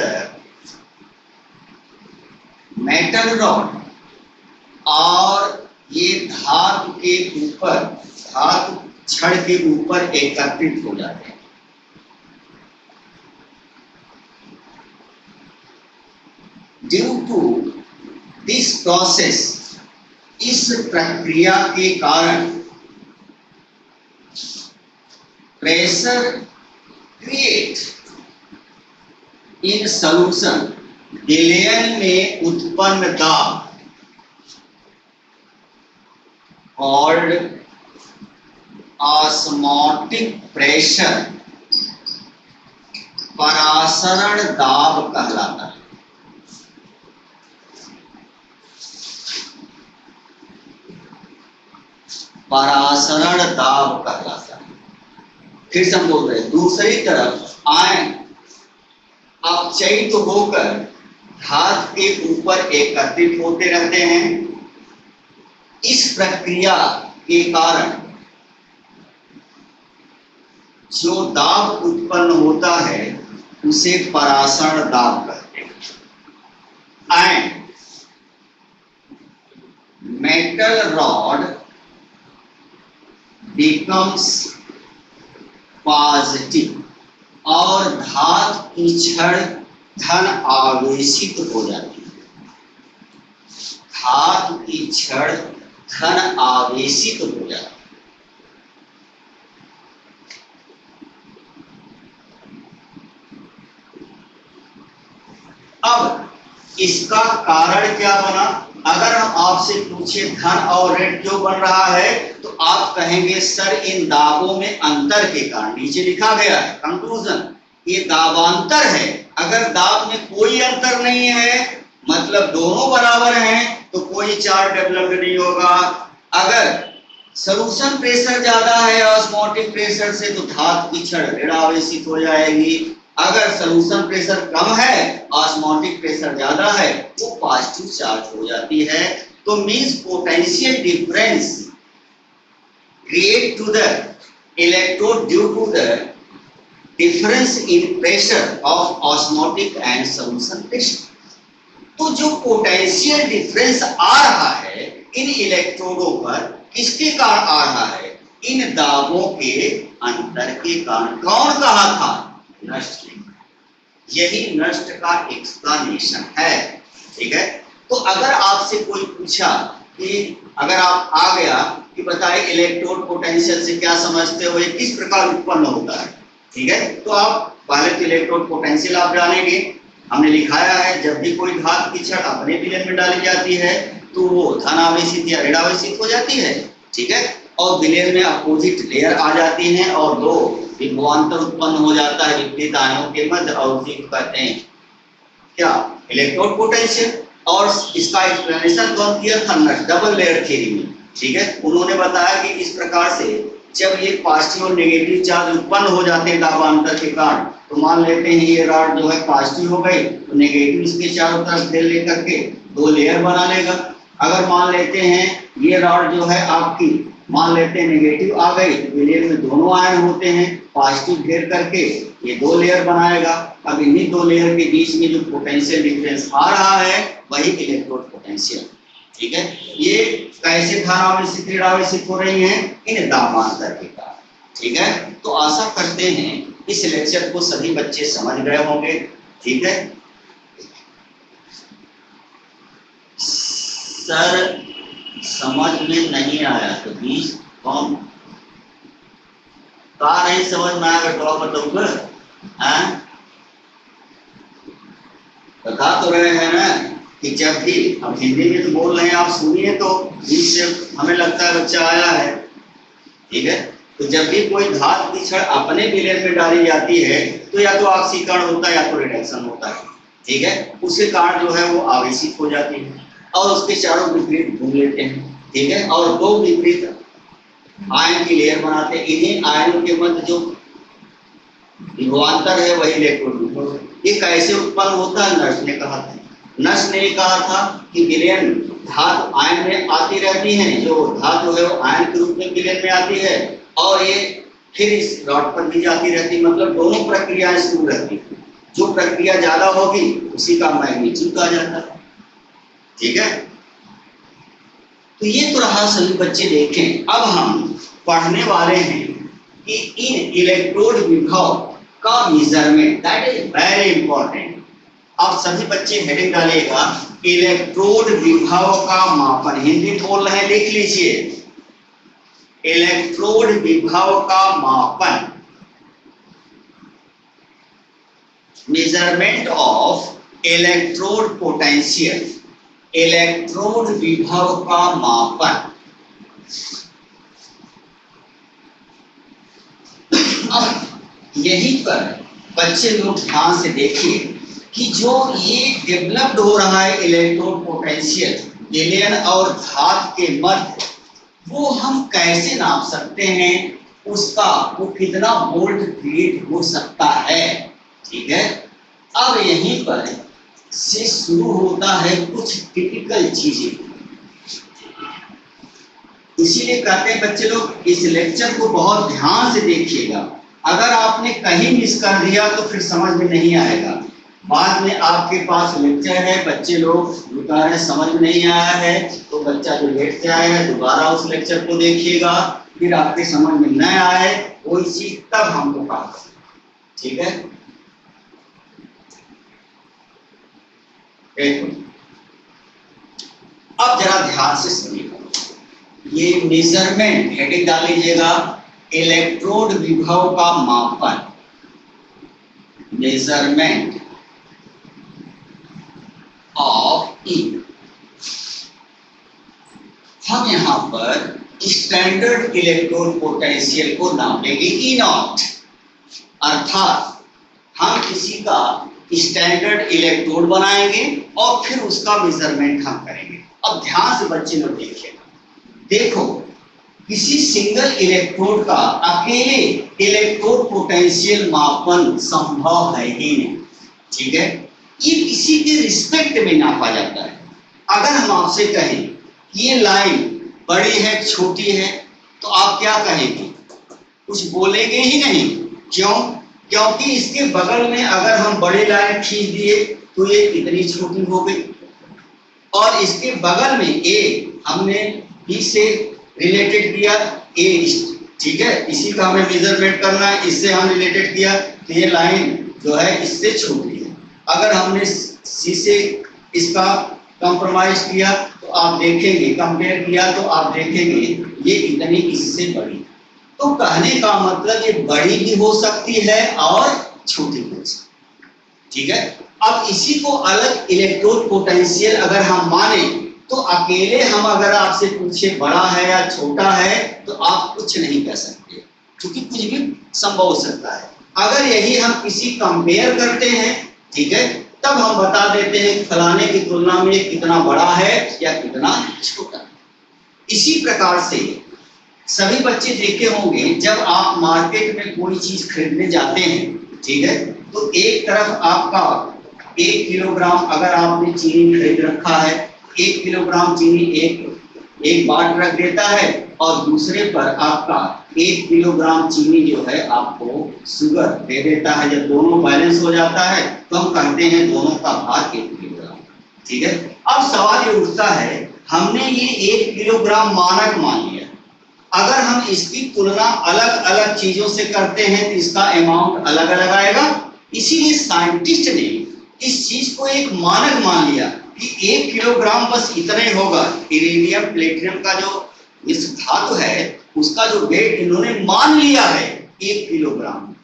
metal rod, और ये धातु के ऊपर, धातु छड़ के ऊपर एकत्रित हो जाते हैं। ड्यू टू दिस प्रोसेस, इस प्रक्रिया के कारण प्रेशर क्रिएट इन सॉल्यूशन, विलयन में उत्पन्न दाब, कॉल्ड ऑस्मोटिक प्रेशर, परासरण दाब कहलाता है। परासरण दाब कहलाता है। फिर से हम बोल रहे हैं, दूसरी तरफ आयन अपचयित होकर धातु के ऊपर एकत्रित होते रहते हैं। इस प्रक्रिया के कारण जो दाब उत्पन्न होता है उसे परासरण दाब कहते हैं। And metal rod becomes positive, और धातु की छड़ धन आवेशित हो जाती है। धातु की छड़ धन आवेशित हो जाती है। अब इसका कारण क्या बना? अगर हम आपसे पूछे धन और ऋण क्यों बन रहा है, तो आप कहेंगे सर इन दाबों में अंतर के कारण। नीचे लिखा गया है कंक्लूजन, ये दाबांतर है। अगर दाब में कोई अंतर नहीं है, मतलब दोनों बराबर हैं, तो कोई चार्ज डेवलप्ड नहीं होगा। अगर सॉल्यूशन प्रेशर ज्यादा है ऑस्मोटिक प्रेशर से, तो धातु की छड़ ऋण आवेशित हो जाएगी। अगर सॉल्यूशन प्रेशर कम है, ऑस्मोटिक प्रेशर ज्यादा है, वो पॉजिटिव चार्ज हो जाती है। तो means potential difference create to the electrode due to the difference in pressure of osmotic and solution pressure. तो जो पोटेंशियल डिफरेंस आ रहा है इन इलेक्ट्रोडों पर, किसके कारण आ रहा है? इन दाबों के अंतर के कारण। कौन कहा था? नष्ट ने। यही नष्ट का एक्सप्लेनेशन है। ठीक है, तो अगर आपसे कोई पूछा कि अगर आप आ गया कि बताए इलेक्ट्रोड पोटेंशियल से क्या समझते हो, ये किस प्रकार उत्पन्न होता है, ठीक है, तो आप पहले तो इलेक्ट्रोड पोटेंशियल आप जानेंगे। हमने लिखाया है जब भी कोई धातु की छड़ अपने विलयन में डाली जाती है तो वो धन आवेशित या ऋण आवेशित हो जाती है। ठीक है, और विलयन में अपोजिट लेयर आ जाती हैं और दो विभवांतर उत्पन्न हो जाता है विपरीत आयनों के मध्य, और उसी को कहते हैं क्या? Electrode potential. और इसका एक्सप्लेनेशन कौन किया था? नष्ट, डबल लेयर थ्योरी में। ठीक है, उन्होंने बताया कि इस प्रकार से जब ये पॉजिटिव और नेगेटिव चार्ज उत्पन्न हो जाते हैं दाबांतर के कारण, तो मान लेते हैं ये रॉड जो है पॉजिटिव हो गई, तो नेगेटिव इसके चारों तरफ घेर लेकर के दो लेयर बना लेगा। अगर मान लेते हैं ये रॉड जो है आपकी, मान लेते हैं नेगेटिव आ गई, तो विलयन में दोनों आयन होते हैं, पॉजिटिव घेर करके ये दो लेयर बनाएगा। अब इन्हीं दो लेयर के बीच में जो पोटेंशियल डिफरेंस आ रहा है वही इलेक्ट्रोड पोटेंशियल। ठीक है, ये कैसे धन आवेशित ऋण आवेशित हो रही हैं? इन दाबांतर के कारण। ठीक है, तो आशा करते हैं इस लेक्चर को सभी बच्चे समझ गए होंगे। ठीक है सर, समझ में नहीं आया तो 20 कौन का नहीं समझ में आएगा तो बताऊंगा। बता तो रहे हैं ना कि जब भी हम हिंदी में तो बोल रहे हैं, आप सुनिए तो इससे हमें लगता है बच्चा आया है। ठीक है, तो जब भी कोई धातु की छड़ अपने विलयन में डाली जाती है तो या तो ऑक्सीकरण होता है या तो रिडक्शन होता है। ठीक है, उसके कारण जो है वो आवेशित हो जाती है और उसके चारों विपरीत घूम लेते हैं। ठीक है, और दो विपरीत आयन की लेयर बनाते हैं। इन्हीं आयनों के मध्य जो विभवांतर है वही इलेक्ट्रोड। ये कैसे उत्पन्न होता है? नष्ट ने कहा था। नष्ट ने कहा था कि विलयन धातु आयन में आती रहती हैं, जो धातु है वो आयन के रूप में विलयन में आती है और ये फिर इस रॉड पर भी जाती रहती, मतलब दोनों प्रक्रियाएं शुरू रहती है। जो प्रक्रिया ज्यादा होगी उसी का मैग्नीट्यूड आ जाता है। ठीक है, तो ये तो रहा सभी बच्चे देखें। अब हम पढ़ने वाले हैं कि इन इलेक्ट्रोड विभव का measurement, that is very important. अब सभी बच्चे हेडिंग डालिएगा, इलेक्ट्रोड विभव का मापन। हिंदी बोल रहे हैं, लिख लीजिए, इलेक्ट्रोड विभव का मापन, measurement of electrode potential, electrode विभव का मापन। अब यहीं पर बच्चे लोग ध्यान से देखिए कि जो ये डेवलप्ड हो रहा है इलेक्ट्रोड पोटेंशियल विलयन और धातु के मध्य, वो हम कैसे नाप सकते हैं? उसका वो कितना वोल्ट क्रिएट हो सकता है। ठीक है, अब यहीं पर से शुरू होता है कुछ टिपिकल चीजें। इसीलिए कहते हैं बच्चे लोग इस लेक्चर को बहुत ध्यान से देखिएगा, अगर आपने कहीं मिस कर दिया तो फिर समझ में नहीं आएगा। बाद में आपके पास लेक्चर है, बच्चे लोग बता रहे समझ में नहीं आया है, तो बच्चा जो लेट से आया है दोबारा उस लेक्चर को देखिएगा, फिर आपके समझ में न आए वही चीज तब हमको कहा। ठीक है, अब जरा ध्यान से सुनिएगा, ये मेजरमेंट हेडिंग डाल लीजिएगा, इलेक्ट्रोड विभव का मापन, मेजरमेंट ऑफ ई। हम यहां पर स्टैंडर्ड इलेक्ट्रोड पोटेंशियल को नापेंगे ई नॉट, अर्थात हम किसी का स्टैंडर्ड इलेक्ट्रोड बनाएंगे और फिर उसका मेजरमेंट हम करेंगे। अब ध्यान से बच्चे लोग देखिएगा, देखो किसी सिंगल इलेक्ट्रोड का अकेले इलेक्ट्रोड पोटेंशियल मापन संभव है ही नहीं। ठीक है, ये किसी के रिस्पेक्ट में नापा जाता है। अगर हम आपसे कहें ये लाइन बड़ी है छोटी है तो आप क्या कहेंगे? कुछ बोलेंगे ही नहीं। क्यों? क्योंकि इसके बगल में अगर हम बड़ी लाइन खींच दिए तो ये इतनी छोटी हो गई, और इसके बगल में ए हमने बी से रिलेटेड किया ए, ठीक है, इसी का हमें मेजरमेंट करना है, इससे हम रिलेटेड किया तो ये लाइन जो है इससे छोटी है। अगर हमने सी से इसका कंप्रोमाइज किया तो आप देखेंगे, कंपेयर किया तो आप देखेंगे ये इतनी इससे बड़ी। तो कहने का मतलब ये बड़ी भी हो सकती है और छोटी भी हो सकती है। ठीक है, अब इसी को अलग इलेक्ट्रोड पोटेंशियल अगर हम माने तो अकेले हम अगर आपसे पूछे बड़ा है या छोटा है तो आप कुछ नहीं कह सकते, क्योंकि कुछ भी संभव हो सकता है। अगर यही हम किसी कंपेयर करते हैं, ठीक है, तब हम बता देते हैं फलाने की तुलना में कितना बड़ा है या कितना छोटा। इसी प्रकार से सभी बच्चे देखे होंगे, जब आप मार्केट में कोई चीज खरीदने जाते हैं, ठीक है, तो एक तरफ आपका 1 किलोग्राम अगर आपने चीनी खरीद रखा है, 1 किलोग्राम चीनी एक बाट रख देता है, और दूसरे पर आपका 1 किलोग्राम चीनी जो है आपको शुगर दे देता है। जब दोनों बैलेंस हो जाता है तो हम कहते हैं दोनों का भाग 1 किलोग्राम। ठीक है, अब सवाल ये उठता है, हमने ये 1 किलोग्राम मानक मान लिया, अगर हम इसकी तुलना अलग अलग चीजों से करते हैं तो इसका अमाउंट अलग अलग आएगा। इसीलिए साइंटिस्ट ने इस चीज को एक मानक मान लिया कि 1 किलोग्राम बस इतना ही होगा। इरिडियम प्लेटिनम का जो इस धातु है उसका जो वेट इन्होंने मान लिया है 1 किलोग्राम,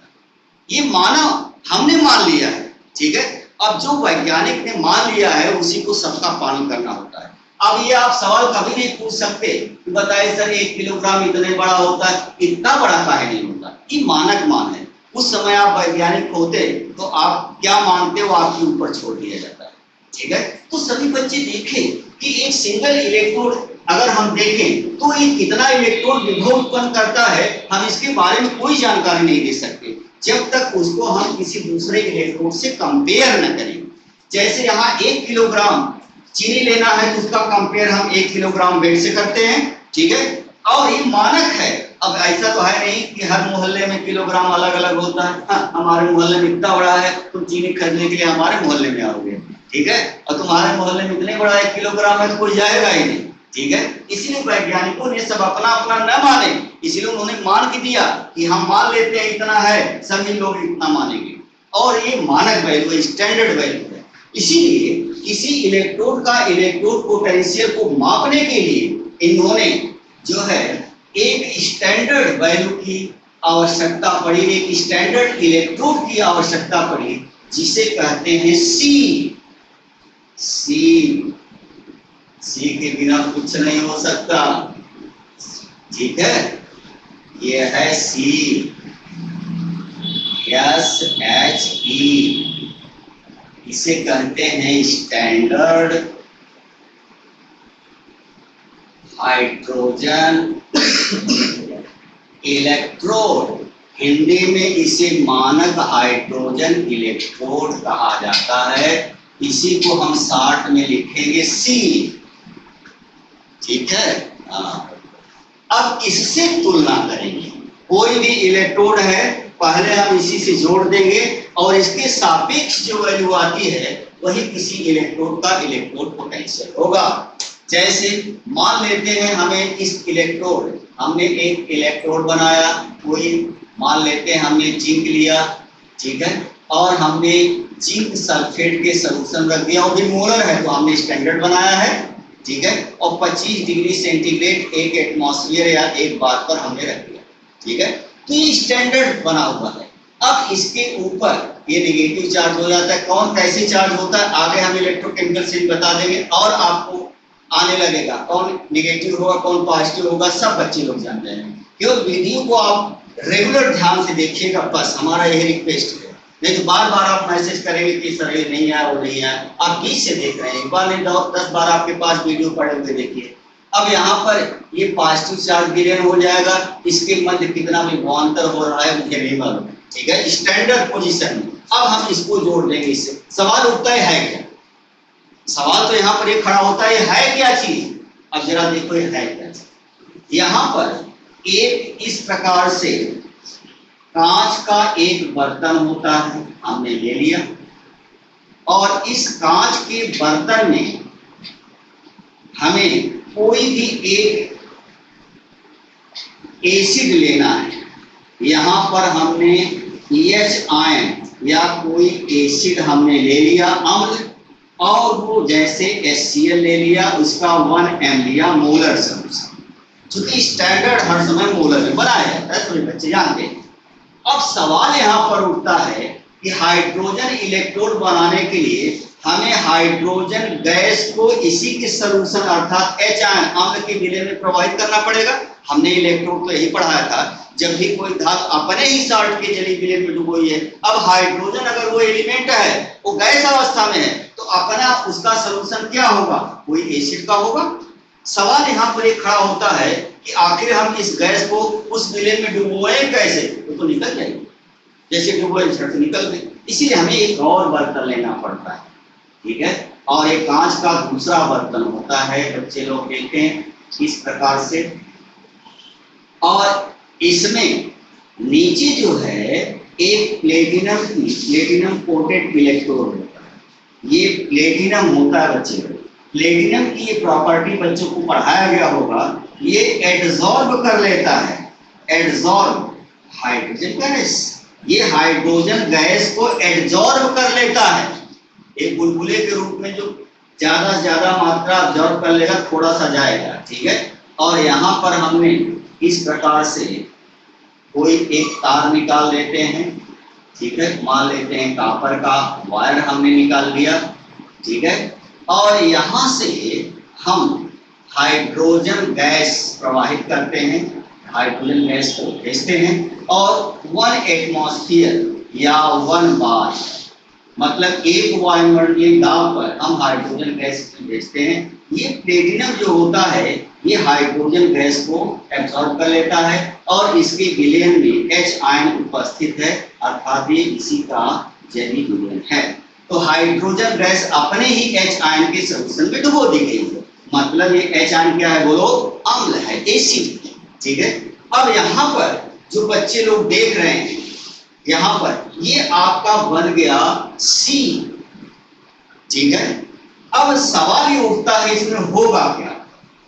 ये माना, हमने मान लिया है। ठीक है, अब जो वैज्ञानिक ने मान लिया है उसी को सबका पालन करना होता है। अब ये आप सवाल कभी नहीं पूछ सकते कि बताइए सर 1 किलोग्राम इतने बड़ा होता है, इतना बड़ा काहे नहीं होता, ये मानक मान है। उस समय आप वैज्ञानिक होते तो आप क्या मानते हो आपके ऊपर छोड़ दिया जाता है। ठीक है, तो सभी बच्चे देखें कि एक सिंगल इलेक्ट्रोड अगर हम देखें तो ये कितना इलेक्ट्रोड विभव उत्पन्न करता है, हम इसके बारे में कोई जानकारी नहीं दे सकते जब तक उसको हम किसी दूसरे इलेक्ट्रोड से कंपेयर न करें। जैसे यहाँ 1 किलोग्राम चीनी लेना है तो उसका कंपेयर हम 1 किलोग्राम वेट से करते हैं। ठीक है, और ये मानक है। अब ऐसा तो है नहीं कि हर मोहल्ले में किलोग्राम अलग अलग होता है। हाँ, हमारे मोहल्ले में इतना बड़ा है, तुम चीनी खरीदने के लिए हमारे मोहल्ले में आओगे, ठीक है, और तुम्हारे मोहल्ले में इतने बड़ा 1 किलोग्राम है तो कोई जाएगा ही नहीं। ठीक है, इसीलिए वैज्ञानिकों ने सब अपना अपना न माने, इसीलिए उन्होंने मान के दिया कि हम मान लेते हैं इतना है, सभी लोग इतना मानेंगे, और ये मानक वैल्यू है, स्टैंडर्ड वैल्यू है। इसीलिए किसी इलेक्ट्रोड का इलेक्ट्रोड पोटेंशियल को मापने के लिए इन्होंने जो है एक स्टैंडर्ड वैल्यू की आवश्यकता पड़ी, एक स्टैंडर्ड इलेक्ट्रोड की आवश्यकता पड़ी, जिसे कहते हैं सी। सी के बिना कुछ नहीं हो सकता। ठीक है, ये है सी, SHE, इसे कहते हैं स्टैंडर्ड हाइड्रोजन इलेक्ट्रोड। हिंदी में इसे मानक हाइड्रोजन इलेक्ट्रोड कहा जाता है। इसी को हम शॉर्ट में लिखेंगे सी। ठीक है, अब इससे तुलना करेंगे। कोई भी इलेक्ट्रोड है पहले हम इसी से जोड़ देंगे और इसके सापेक्ष जो वैल्यू आती है वही किसी इलेक्ट्रोड का इलेक्ट्रोड पोटेंशियल होगा। जैसे मान लेते हैं हमें इस इलेक्ट्रोड, हमने एक इलेक्ट्रोड बनाया, कोई मान लेते हैं हमने जिंक लिया, ठीक है, और हमने जिंक सल्फेट के सॉल्यूशन रख दिया, वो भी मोलर है तो हमने स्टैंडर्ड बनाया है, ठीक है, और 25 डिग्री सेंटीग्रेड 1 एटमॉस्फेयर या 1 बार पर हमने रख दिया, ठीक है, तो ये स्टैंडर्ड बना हुआ है। अब इसके ऊपर ये नेगेटिव चार्ज हो जाता है। कौन कैसे चार्ज होता है आगे हम इलेक्ट्रोकेमिकल से बता देंगे और आपको आने लगेगा कौन नेगेटिव होगा कौन पॉजिटिव होगा, सब बच्चे लोग जानते हैं। केवल वीडियो को आप रेगुलर ध्यान से देखिएगा, बस हमारा यही रिक्वेस्ट है। नहीं तो बार बार आप मैसेज करेंगे कि सर ये नहीं है वो नहीं है, आप बीच से देख रहे हैं, एक बार नहीं 10 बार आपके पास वीडियो पड़े हुए देखिए। अब यहाँ पर ये पॉजिटिव चार्ज विलयन हो जाएगा, इसके मध्य कितना भी विभवांतर हो रहा है मुझे नहीं मालूम, ठीक है, स्टैंडर्ड पोजीशन में। अब हम इसको जोड़ देंगे इससे, सवाल उठता है क्या? सवाल तो यहाँ पर एक खड़ा होता है क्या चीज? अब जरा देखो ये है क्या चीज। यहाँ पर एक इस प्रकार से कांच का एक बर्तन होता है, हमने ले लिया, और इस कांच के बर्तन में हमें कोई भी एक एसिड लेना है। यहाँ पर हमने एच आयन या कोई एसिड हमने ले लिया, अम्ल, और वो जैसे HCl ले लिया, उसका 1 m लिया मोलर सॉल्यूशन, चूंकि स्टैंडर्ड हर समय मोलर में बनाया जाता है, सभी बच्चे जानते हैं। अब सवाल यहाँ पर उठता है कि हाइड्रोजन इलेक्ट्रोड बनाने के लिए हमें हाइड्रोजन गैस को इसी के सॉल्यूशन अर्थात H आयन अम्ल के विलय में प्रवाहित करना पड़ेगा। हमने इलेक्ट्रोड तो यही पढ़ाया था, जब भी कोई धातु अपने ही साल्ट के जलीय विलय में डूबी है। अब हाइड्रोजन अगर वो एलिमेंट है, वो गैस अवस्था में है, तो अपना उसका सॉल्यूशन क्या होगा? कोई एसिड का होगा। सवाल यहाँ पर एक खड़ा होता है कि आखिर हम इस गैस को उस विलय में डुबोए कैसे? तो निकल जाएगी, जैसे डुबोए झट निकल गई। इसीलिए हमें एक और बर्तन लेना पड़ता है, ठीक है, और एक कांच का दूसरा बर्तन होता है, बच्चे लोग देखते हैं इस प्रकार से, और इसमें नीचे जो है एक प्लेटिनम कोटेड इलेक्ट्रोड होता है। ये प्लेटिनम होता है बच्चे, प्लेटिनम की ये प्रॉपर्टी बच्चों को पढ़ाया गया होगा, ये एडजॉर्ब कर लेता है, एडजॉर्ब हाइड्रोजन गैस, ये हाइड्रोजन गैस को एडजॉर्ब कर लेता है। एक बुलबुले के रूप में जो ज्यादा से ज्यादा मात्रा ऑब्जॉर्ब कर लेगा, थोड़ा सा जाएगा, ठीक है, और यहाँ पर हमने इस प्रकार से कोई एक तार निकाल लेते हैं, ठीक है, मान लेते हैं कॉपर का वायर हमने निकाल लिया, ठीक है, और यहाँ से हम हाइड्रोजन गैस प्रवाहित करते हैं, हाइड्रोजन गैस को भेजते हैं, और 1 एटमॉस्फेयर या 1 बार, मतलब 1 वायुमंडलीय दाब पर हम हाइड्रोजन गैस भेजते हैं। ये प्लेटिनम जो होता है ये हाइड्रोजन गैस को एब्जॉर्ब कर लेता है और इसके विलयन में H आयन उपस्थित है, अर्थात ये इसी का जलीय विलयन है। तो हाइड्रोजन गैस अपने ही H आयन के सॉल्यूशन में डुबो दी गई है, मतलब ये H आयन क्या है बोलो? अम्ल है, एसिड, ठीक है। अब यहाँ पर जो बच्चे लोग देख रहे हैं, यहाँ पर ये आपका बन गया C, ठीक है। अब सवाल ये उठता है इसमें होगा क्या?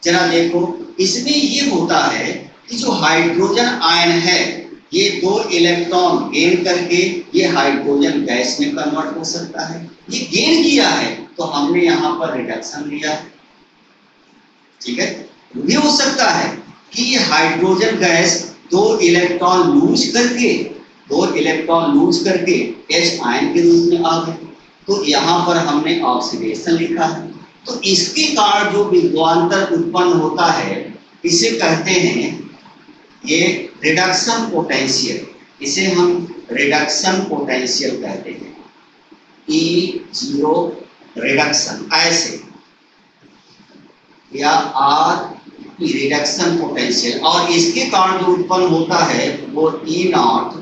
जरा देखो, इसमें ये होता है कि जो हाइड्रोजन आयन है ये 2 इलेक्ट्रॉन गेन करके ये हाइड्रोजन गैस में कन्वर्ट हो सकता है। ये गेन किया है तो हमने यहाँ पर रिडक्शन लिया, ठीक है। ये हो सकता है कि ये हाइड्रोजन गैस 2 इलेक्ट्रॉन लूज करके H आयन के रूप में आ गए, तो यहाँ पर हमने ऑक्सीडेशन लिखा है। तो इसके कारण जो विभवांतर उत्पन्न होता है इसे कहते हैं ये रिडक्शन पोटेंशियल, इसे हम रिडक्शन पोटेंशियल कहते हैं, E0 रिडक्शन ऐसे, या R रिडक्शन पोटेंशियल, और इसके कारण जो उत्पन्न होता है वो E0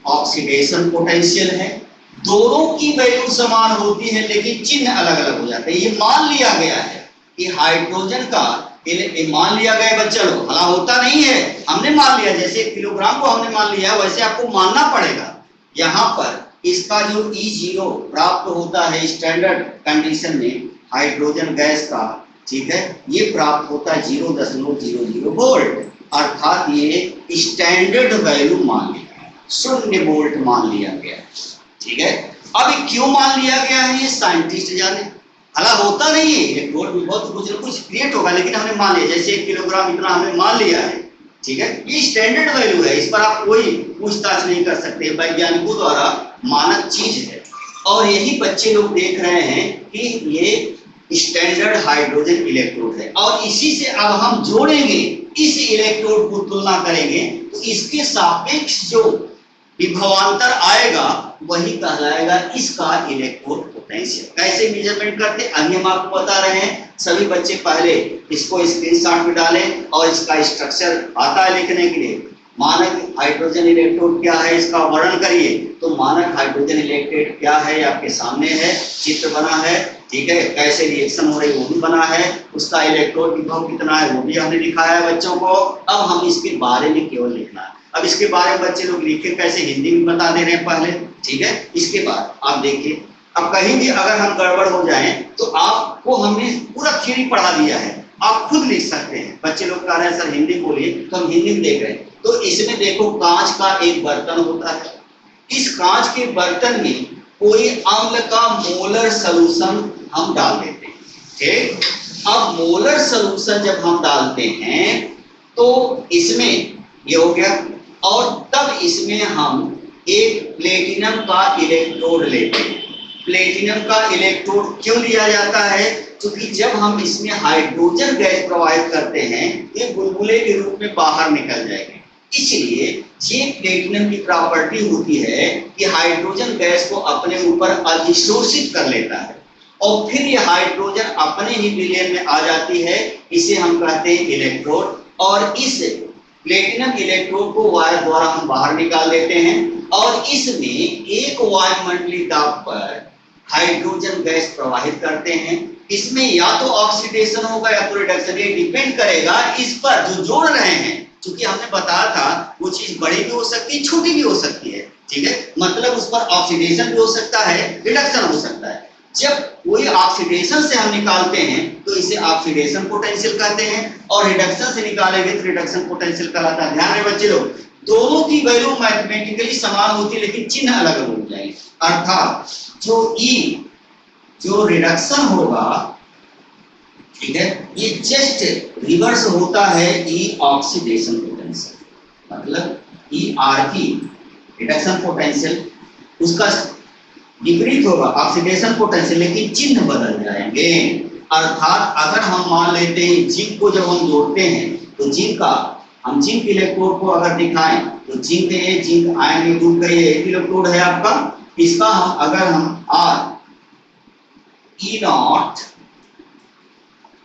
ऑक्सीडेशन पोटेंशियल है। दोनों की वैल्यू समान होती है लेकिन चिन्ह अलग अलग हो जाते हैं। ये मान लिया गया है कि हाइड्रोजन का मान लिया गया बच्चा लोग, हालांकि होता नहीं है, हमने मान लिया, जैसे 1 किलोग्राम को हमने मान लिया वैसे आपको मानना पड़ेगा। यहाँ पर इसका जो E0 प्राप्त होता है स्टैंडर्ड कंडीशन में हाइड्रोजन गैस का, ठीक है, ये प्राप्त होता है 0.00 वोल्ट, अर्थात ये स्टैंडर्ड वैल्यू मान लिया, 0 वोल्ट मान लिया गया, ठीक है। अब क्यों मान लिया गया है ये साइंटिस्ट जाने, हालांकि होता नहीं है, इलेक्ट्रोड में बहुत कुछ न कुछ क्रिएट होगा, लेकिन हमने मान लिया, जैसे 1 किलोग्राम इतना हमने मान लिया है, ठीक है, ये स्टैंडर्ड वैल्यू है, इस पर आप कोई पूछताछ नहीं कर सकते, वैज्ञानिकों द्वारा मानक चीज है। और यही बच्चे लोग देख रहे हैं कि ये स्टैंडर्ड हाइड्रोजन इलेक्ट्रोड है, और इसी से अब हम जोड़ेंगे, इस इलेक्ट्रोड को तुलना करेंगे तो इसके सापेक्ष जो विभवांतर आएगा वही कहलाएगा इसका इलेक्ट्रोड पोटेंशियल। कैसे मेजरमेंट करते अभी हम आपको बता रहे हैं, सभी बच्चे पहले इसको स्क्रीनशॉट में डालें और इसका स्ट्रक्चर आता है लिखने के लिए। मानक हाइड्रोजन इलेक्ट्रोड क्या है इसका वर्णन करिए, तो मानक हाइड्रोजन इलेक्ट्रोड क्या है आपके सामने है, चित्र बना है, ठीक है, कैसे रिएक्शन हो रही है वो भी बना है, उसका इलेक्ट्रोड विभव कितना है वो भी हमने दिखाया है बच्चों को। अब हम इसके बारे में केवल लिखना है, अब इसके बारे में बच्चे लोग लिखे कैसे, हिंदी में बता दे रहे हैं पहले, ठीक है। इसके बाद आप देखिए, अब कहीं भी अगर हम गड़बड़ हो जाएं तो आपको हमने पूरा थ्योरी पढ़ा दिया है, आप खुद लिख सकते हैं। बच्चे लोग कह रहे हैं सर हिंदी बोलिए, तो हम हिंदी में देख रहे हैं। तो इसमें देखो कांच का एक बर्तन होता है, इस कांच के बर्तन में कोई अम्ल का मोलर सॉल्यूशन हम डाल देते हैं, ठीक। अब मोलर सॉल्यूशन जब हम डालते हैं तो इसमें ये हो गया, और तब इसमें हम एक प्लेटिनम का इलेक्ट्रोड लेते हैं। प्लेटिनम का इलेक्ट्रोड क्यों लिया जाता है, क्योंकि जब हम इसमें हाइड्रोजन गैस प्रवाहित करते हैं ये बुलबुले के रूप में बाहर निकल जाएंगे, इसलिए ये प्लेटिनम की प्रॉपर्टी होती है कि हाइड्रोजन गैस को अपने ऊपर अधिशोषित कर लेता है और फिर ये हाइड्रोजन अपने ही विलयन में आ जाती है, इसे हम कहते हैं इलेक्ट्रोड। और इस प्लेटिनम इलेक्ट्रोड को वायर द्वारा हम बाहर निकाल देते हैं और इसमें एक वायुमंडलीय दाब पर हाइड्रोजन गैस प्रवाहित करते हैं। इसमें या तो ऑक्सीडेशन होगा या तो रिडक्शन, ये डिपेंड करेगा इस पर जो जोड़ रहे हैं, क्योंकि हमने बताया था वो चीज बड़ी भी हो सकती है छोटी भी हो सकती है, ठीक है, मतलब उस पर ऑक्सीडेशन भी हो सकता है रिडक्शन हो सकता है। जब कोई ऑक्सीडेशन से हम निकालते हैं तो इसे ऑक्सीडेशन पोटेंशियल कहते हैं और रिडक्शन से निकालेंगे तो रिडक्शन पोटेंशियल कहलाता है। ध्यान रहे बच्चे लोग, दोनों की वैल्यू मैथमेटिकली समान होती है लेकिन चिन्ह अलग अलग हो जाएंगे, अर्थात जो ई जो रिडक्शन होगा, ठीक है, ये जस्ट रिवर्स होता है ई ऑक्सीडेशन पोटेंशियल, मतलब ई आर की रिडक्शन पोटेंशियल उसका विपरीत होगा ऑक्सीडेशन पोटेंशियल, लेकिन चिन्ह बदल जाएंगे। अर्थात अगर हम मान लेते हैं जिंक को जब हम जोड़ते हैं तो जिंक का हम जिंक इलेक्ट्रोड को अगर दिखाएं तो जिंक ये जिंक आयन ग्रुप का ये एक इलेक्ट्रोड है आपका, इसका हम अगर हम आर ई नॉट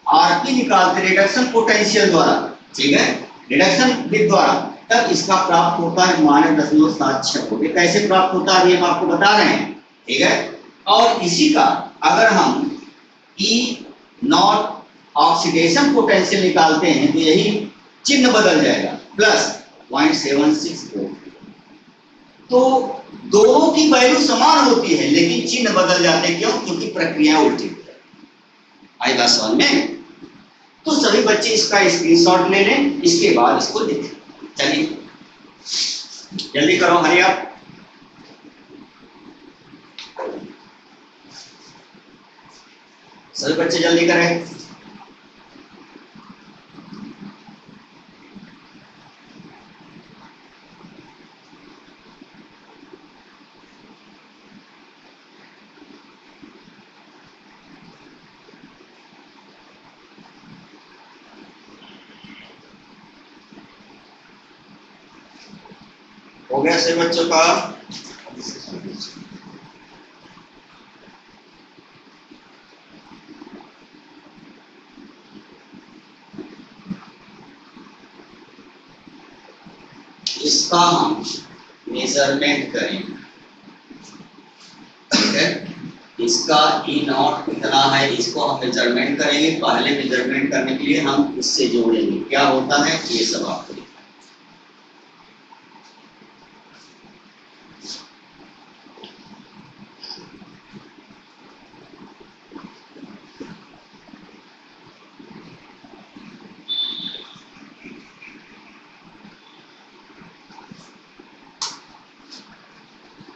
आरपी निकालते रिडक्शन पोटेंशियल द्वारा, ठीक है, रिडक्शन विद द्वारा, तब इसका प्राप्त होता है -0.76। कैसे प्राप्त होता है ये हम आपको बता रहे हैं, ठीक है। और इसी का अगर हम ई नॉट ऑक्सीडेशन पोटेंशियल निकालते हैं तो यही चिन्ह बदल जाएगा +0.76। तो दोनों की वैल्यू समान होती है लेकिन चिन्ह बदल जाते हैं, क्यों, क्योंकि प्रक्रिया उल्टी हो जाए। आई बात समझ में? तो सभी बच्चे इसका स्क्रीनशॉट ले लें, इसके बाद इसको लिखें। चलिए जल्दी करो, हरी आप। सभी बच्चे जल्दी करें। हो गया सभी बच्चों का? इसका हम मेजरमेंट करेंगे, ठीक है। इसका ई नॉट कितना है, इसको हम मेजरमेंट करेंगे। पहले मेजरमेंट करने के लिए हम इससे जोड़ेंगे, क्या होता है ये सब आपको लिखना है।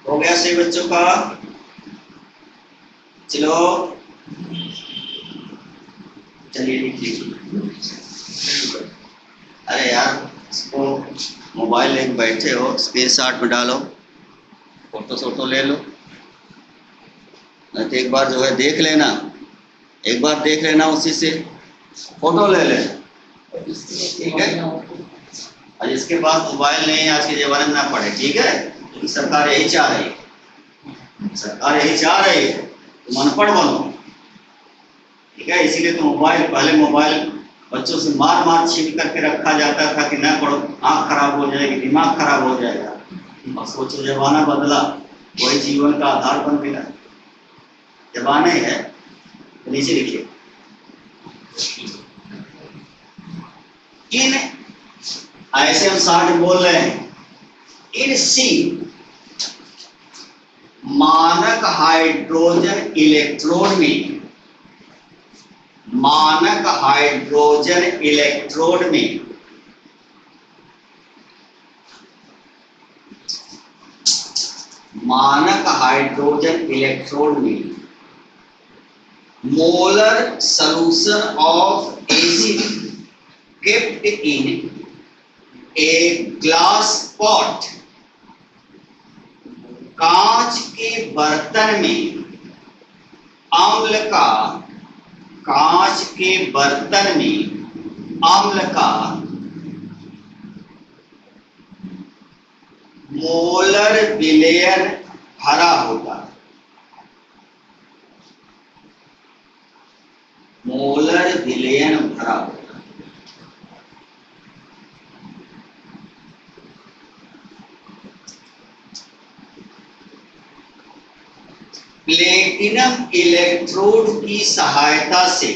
हो गया सही बच्चों का? चलो चलिए लिख लीजिए। अरे यार इसको मोबाइल लेके बैठे हो, स्क्रीन शॉट में डालो, फोटो सोटो ले लो, नहीं तो एक बार जो है देख लेना, एक बार देख लेना, उसी से फोटो ले लेना, ठीक है। और जिसके पास मोबाइल नहीं है आज के ज़माने में ना पढ़े, ठीक है, क्योंकि सरकार यही चाह रही है, सरकार यही चाह रही है तुम अनपढ़ बनो, ठीक है। इसीलिए तो मोबाइल, पहले मोबाइल बच्चों से मार मार छीन करके रखा जाता था कि ना पढ़ो, आँख खराब हो जाएगी, दिमाग खराब हो जाएगा। अब सोचो जमाना बदला, वही जीवन का आधार बन गया, जमाना ही है। तो नीचे लिखिए, इन ऐसे हम साठ बोल रहे हैं, इन सी मानक हाइड्रोजन इलेक्ट्रोड में, मानक हाइड्रोजन इलेक्ट्रोड में मानक हाइड्रोजन इलेक्ट्रोड में molar solution of acid kept in a glass pot, कांच के बर्तन में अम्ल का, कांच के बर्तन में अम्ल का मोलर विलयन भरा होता है, मोलर विलयन भरा होता है। प्लेटिनम इलेक्ट्रोड की सहायता से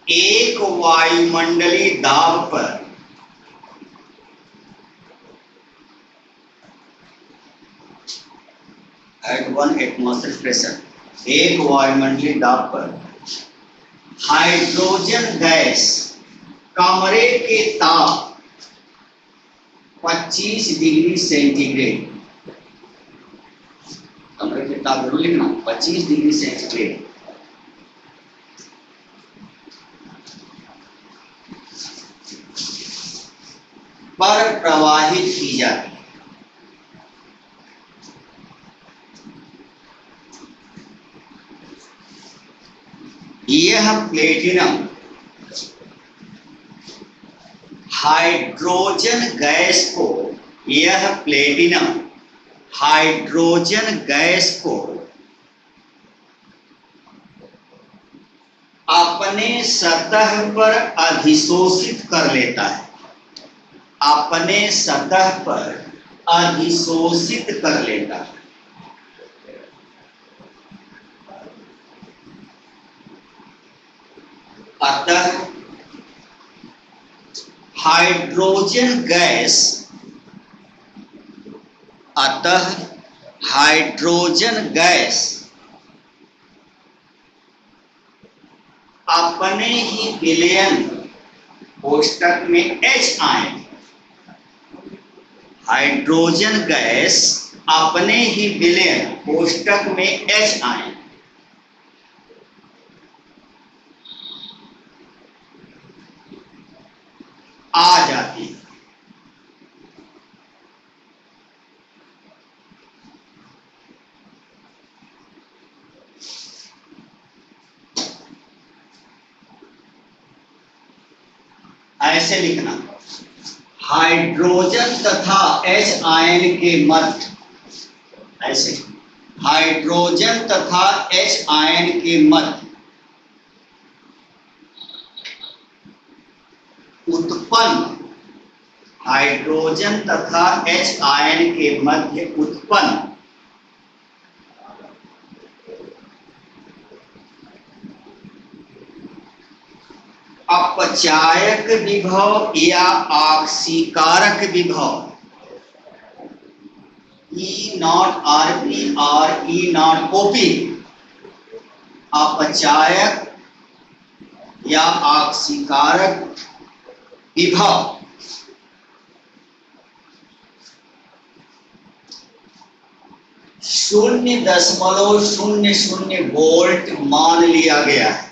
एक वायुमंडलीय दाब पर एट 1 एटमॉस्फेरिक प्रेशर, एक वायुमंडलीय दाब पर हाइड्रोजन गैस कमरे के ताप 25 डिग्री सेंटीग्रेड, कमरे के ताप जरूर लिखना, 25 डिग्री सेंटीग्रेड पर प्रवाहित की जाती है। यह प्लेटिनम हाइड्रोजन गैस को, यह प्लेटिनम हाइड्रोजन गैस को अपने सतह पर अधिशोषित कर लेता है, अपने सतह पर अधिशोषित कर लेता है। अतः हाइड्रोजन गैस, अतः हाइड्रोजन गैस अपने ही विलयन कोष्ठक में H आयन, हाइड्रोजन गैस अपने ही विलयन कोष्ठक में H आयन आ जाती है। ऐसे लिखना, हाइड्रोजन तथा H आयन के मध्य, ऐसे हाइड्रोजन तथा H आयन के मध्य उत्पन्न हाइड्रोजन तथा H आयन के मध्य उत्पन्न अपचायक विभव या आक्सीकारक विभव E0Rp और E0OP अपचायक या आक्सीकारक विभव 0.00 वोल्ट मान लिया गया है।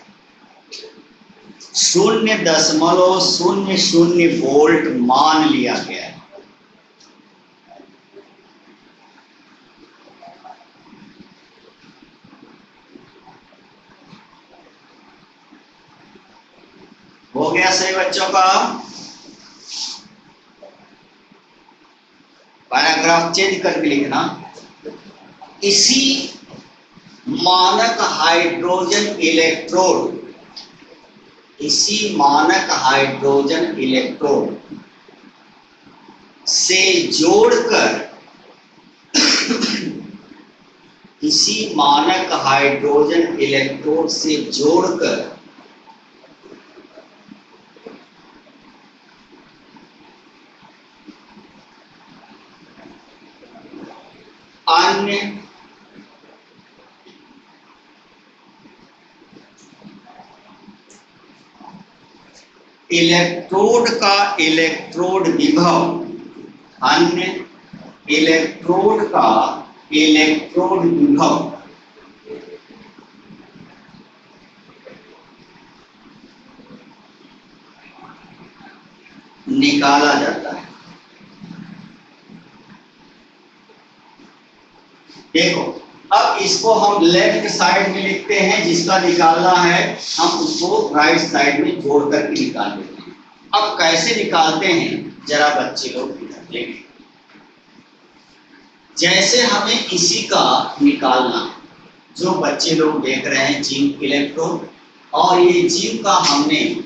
0.00 वोल्ट मान लिया गया है। हो गया सही बच्चों का? पैराग्राफ चेंज करके लिखना। इसी मानक हाइड्रोजन इलेक्ट्रोड से जोड़कर इसी मानक हाइड्रोजन इलेक्ट्रोड से जोड़कर अन्य इलेक्ट्रोड का इलेक्ट्रोड विभव अन्य इलेक्ट्रोड का इलेक्ट्रोड विभव निकाला जाता है। देखो अब इसको हम लेफ्ट साइड में लिखते हैं, जिसका निकालना है हम उसको राइट साइड में जोड़ करके निकाल देते हैं। अब कैसे निकालते हैं जरा बच्चे लोग देखें। जैसे हमें इसी का निकालना, जो बच्चे लोग देख रहे हैं जिंक इलेक्ट्रोड, और ये जिंक का हमने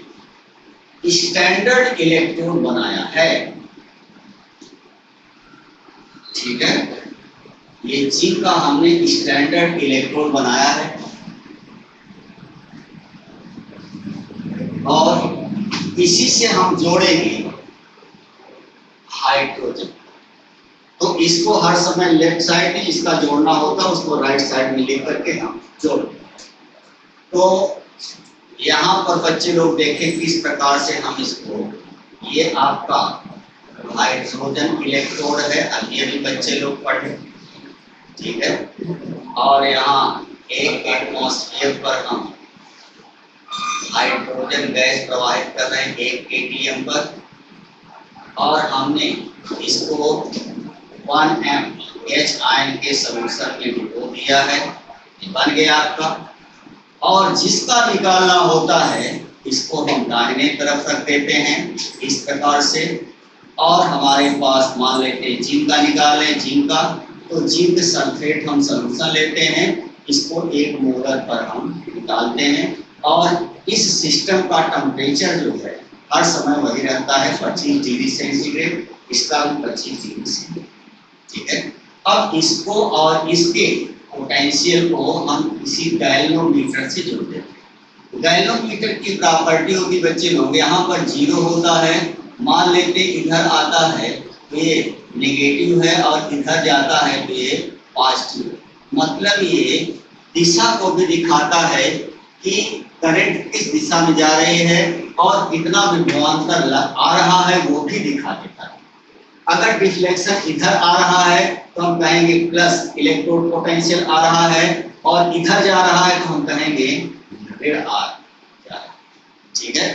स्टैंडर्ड इलेक्ट्रोड बनाया है, ठीक है। ये जिंक का हमने स्टैंडर्ड इलेक्ट्रोड बनाया है और इसी से हम जोड़ेंगे हाइड्रोजन। तो इसको हर समय लेफ्ट साइड में इसका जोड़ना होता है, उसको राइट साइड में लिख करके हम जोड़। तो यहाँ पर बच्चे लोग देखें किस प्रकार से हम इसको, ये आपका हाइड्रोजन इलेक्ट्रोड है, अभी अभी बच्चे लोग पढ़े, ठीक है। और यहाँ 1 एटमॉस्फेयर पर हम हाइड्रोजन गैस प्रवाहित कर रहे हैं 1 atm पर, और हमने इसको 1 mH आयन के सॉल्यूशन में डुबो दिया है, बन गया आपका। और जिसका निकालना होता है इसको हम दाहिने तरफ रख देते हैं इस प्रकार से, और हमारे पास मान लेते हैं जिंक का निकालें, जिंक का, तो जिंक सल्फेट हम सॉल्यूशन लेते हैं, इसको 1 मोलर पर हम निकालते हैं। और इस सिस्टम का टेम्परेचर जो है हर समय वही रहता है 25 डिग्री सेंटीग्रेड, इसका भी 25 डिग्री सेंटीग्रेड, ठीक है। अब इसको और इसके पोटेंशियल को हम इसी गैल्वेनोमीटर से जोड़ देते हैं। गैल्वेनोमीटर की प्रॉपर्टी होती बच्चे लोग, यहाँ पर 0 होता है, मान लेते इधर आता है तो ये नेगेटिव है और इधर जाता है तो ये पॉजिटिव है। मतलब ये दिशा को भी दिखाता है कि करंट किस दिशा में जा रही है, और कितना विभवांतर आ रहा है वो भी दिखा देता है। अगर डिफ्लेक्शन इधर आ रहा है तो हम कहेंगे प्लस इलेक्ट्रोड पोटेंशियल आ रहा है, और इधर जा रहा है तो हम कहेंगे ऋण आर जा रहा है, ठीक है।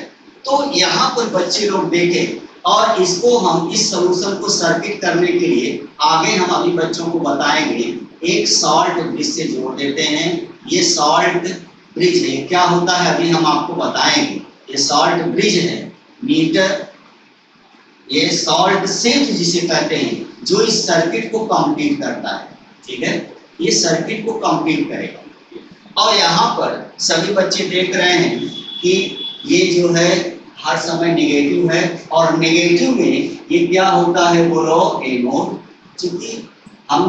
तो यहाँ पर बच्चे लोग देखें, और इसको हम इस सॉल्यूशन को सर्किट करने के लिए आगे हम अभी बच्चों को बताएंगे, एक सॉल्ट ब्रिज से जोड़ देते हैं। ये सॉल्ट ब्रिज है, क्या होता है अभी हम आपको बताएंगे। ये सॉल्ट ब्रिज है, मीटर, ये सॉल्ट सिंक जिसे कहते हैं, जो इस सर्किट को कंप्लीट करता है, ठीक है। ये सर्किट को कंप्लीट करेगा। और यहाँ पर सभी बच्चे देख रहे हैं कि ये जो है हर समय नेगेटिव है, और नेगेटिव में ये क्या होता है बोलो, एनोड। क्योंकि हम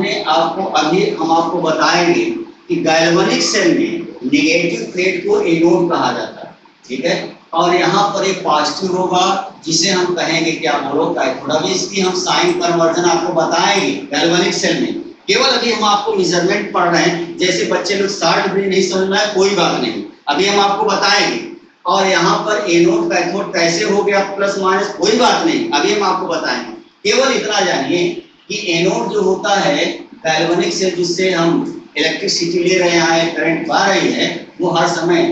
आपको बताएंगे कि गैल्वेनिक सेल में नेगेटिव प्लेट को एनोड कहा जाता है, ठीक है। और यहाँ पर एक पॉजिटिव होगा जिसे हम कहेंगे क्या बोलो, कैथोड। अभी इसकी हम साइन कन्वर्जन आपको बताएंगे गैल्वेनिक सेल में। केवल अभी हम आपको मेजरमेंट पढ़ रहे हैं, जैसे बच्चे लोग शॉर्ट भी नहीं समझना है कोई बात नहीं, अभी हम आपको बताएंगे। और यहाँ पर एनोड कैथोड कैसे हो गया प्लस माइनस कोई बात नहीं, अभी हम आपको बताएंगे। केवल इतना जानिए कि एनोड जो होता है गैल्वेनिक सेल, जिससे हम इलेक्ट्रिसिटी ले रहे हैं, करंट बह रही है, वो हर समय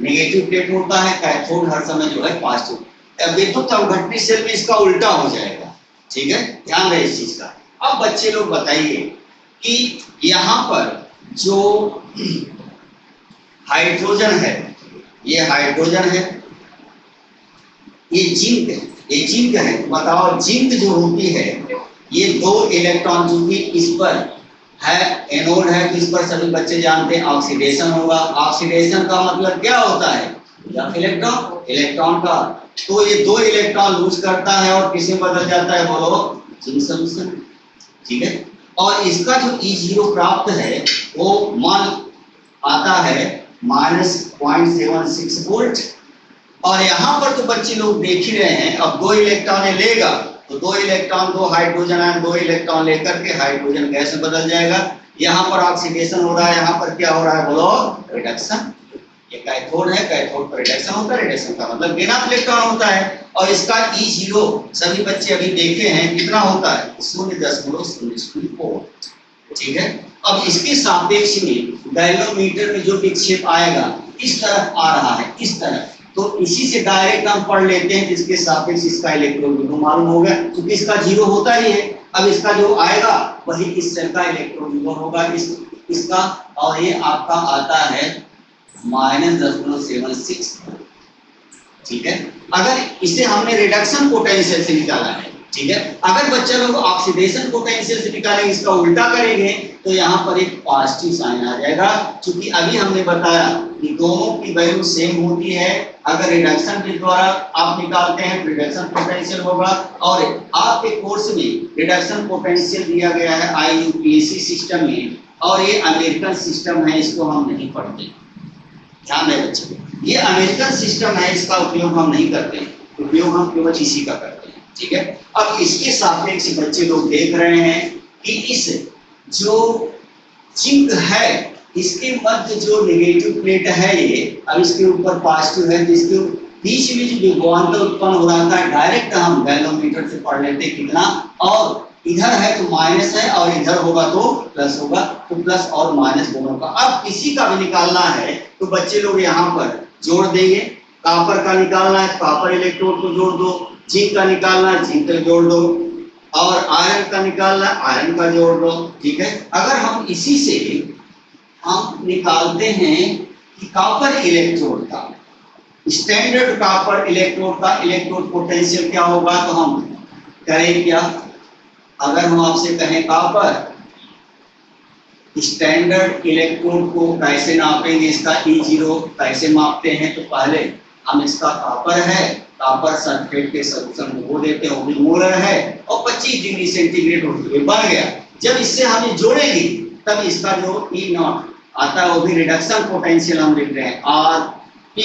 नेगेटिव प्लेट होता है, कैथोड हर समय जो है पॉजिटिव। विद्युत अवघटनी सेल में इसका उल्टा हो जाएगा, ठीक है, ध्यान रहे इस चीज का। अब बच्चे लोग बताइए कि यहाँ पर जो हाइड्रोजन है, ये हाइड्रोजन है, ये जिंक है, ये जिंक है। बताओ जिंक जो होती है, ये 2 इलेक्ट्रॉन, जो कि इस पर है एनोड है, तो इस पर सभी बच्चे जानते हैं ऑक्सीडेशन होगा। ऑक्सीडेशन का मतलब क्या होता है, इलेक्ट्रॉन का। तो ये 2 इलेक्ट्रॉन लूज करता है और किस में बदल जाता है बोलो, जिंक सॉल्यूशन, ठीक है। और इसका जो E0 प्राप्त है वो मान आता है -0.76 वोल्ट। और यहाँ पर तो बच्चे लोग देख ही रहे हैं, अब 2 इलेक्ट्रॉन लेगा तो 2 इलेक्ट्रॉन, 2 हाइड्रोजन आयन 2 इलेक्ट्रॉन लेकर के हाइड्रोजन गैस में बदल जाएगा। यहाँ पर ऑक्सीडेशन हो रहा है, यहाँ पर क्या हो रहा है बोलो, रिडक्शन। ये कैथोड है, कैथोड पर रिडक्शन होता है, रिडक्शन का मतलब बिना इलेक्ट्रॉन होता है। और इसका E0 सभी बच्चे अभी देखे हैं कितना होता है, 0.04, ठीक है। अब इसके सापेक्ष में गैल्वेनोमीटर में जो विक्षेप आएगा इस तरफ आ रहा है, इस तरफ, तो इसी से डायरेक्ट हम पढ़ लेते हैं जिसके सापेक्ष इसका इलेक्ट्रॉन विभव मालूम हो गया, क्योंकि इसका 0 होता ही है। अब इसका जो आएगा वही इस सेल का इलेक्ट्रॉन विभव होगा इसका, और ये आपका आता है -0.76, ठीक है। अगर इसे हमने रिडक्शन पोटेंशियल से निकाला है, ठीक है। अगर बच्चा लोग ऑक्सीडेशन पोटेंशियल से निकालेंगे, इसका उल्टा करेंगे, तो यहाँ पर एक पॉजिटिव साइन आ जाएगा। क्योंकि अभी हमने बताया कि दोनों की वैल्यू सेम होती है। अगर रिडक्शन के द्वारा आप निकालते हैं तो रिडक्शन पोटेंशियल होगा। और आपके कोर्स में रिडक्शन पोटेंशियल दिया गया है IUPAC सिस्टम में, और ये अमेरिकन सिस्टम है, इसको हम नहीं पढ़ते, ध्यान रहे बच्चे। ये अमेरिकन सिस्टम है, इसका उपयोग हम नहीं करते, उपयोग हम केवल इसी का करते हैं, ठीक है। अब इसके सापेक्ष बच्चे लोग देख रहे हैं कि इस जो जिंक है, इसके मध्य जो नेगेटिव प्लेट है ये, अब इसके ऊपर पॉजिटिव है, जिसके बीच में जो विभवांतर उत्पन्न हो रहा था डायरेक्ट हम गैल्वेनोमीटर से पढ़ लेते कितना, और इधर है तो माइनस है और इधर होगा तो प्लस होगा, तो प्लस और माइनस दोनों का। अब किसी का भी निकालना है तो बच्चे लोग यहाँ पर जोड़ देंगे। कॉपर का निकालना है, कॉपर इलेक्ट्रोड को जोड़ दो। जिंक का निकालना है, जिंक का जोड़ दो। और आयरन का निकालना है, आयरन का जोड़ दो, ठीक है। अगर हम इसी से हम निकालते हैं कि कॉपर इलेक्ट्रोड का, स्टैंडर्ड कॉपर इलेक्ट्रोड का इलेक्ट्रोड पोटेंशियल क्या होगा, तो हम करें क्या, अगर हम आपसे कहें कॉपर स्टैंडर्ड इलेक्ट्रोड को कैसे नापेंगे, इसका E0 कैसे मापते हैं, तो पहले हम इसका कॉपर है, कॉपर सल्फेट के सॉल्यूशन में वो देते हैं, वो भी मोलर है और 25 डिग्री सेंटीग्रेड होती है, बन गया। जब इससे हम जोड़ेंगे तब इसका जो E0 आता है वो भी रिडक्शन पोटेंशियल हम लिख रहे हैं RP,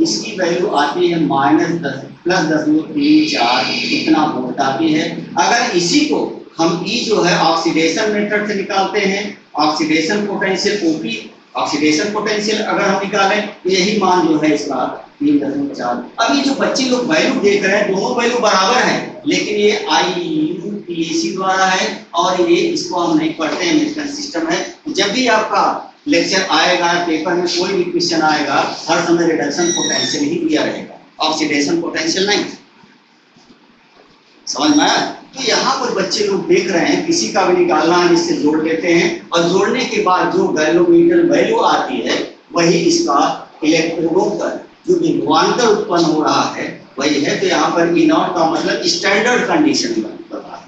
इसकी वैल्यू आती है -10 प्लस 10.34, इतना वोल्ट आती है। अगर इसी को हम E जो है ऑक्सीडेशन मेथड से निकालते हैं, oxidation potential OP, oxidation potential अगर हम निकालें तो यही मान जो है इसका 3.4। अभी जो बच्चे लोग वैल्यू देख रहे हैं दोनों वैल्यू बराबर है, लेकिन ये IUPAC द्वारा है और ये इसको हम नहीं पढ़ते हैं, अमेरिकन सिस्टम है। जब भी आपका लेक्चर आएगा, पेपर में कोई भी क्वेश्चन आएगा, हर समय रिडक्शन पोटेंशियल ही दिया रहेगा, ऑक्सीडेशन पोटेंशियल नहीं। समझ में आया? तो यहाँ पर बच्चे लोग देख रहे हैं, किसी का भी निकालना है इससे जोड़ लेते हैं, और जोड़ने के बाद जो गैल्वेनोमीटर वैल्यू आती है वही इसका इलेक्ट्रोडों पर जो विभवांतर उत्पन्न हो रहा है वही है। तो यहाँ पर E0 का मतलब स्टैंडर्ड कंडीशन बता है।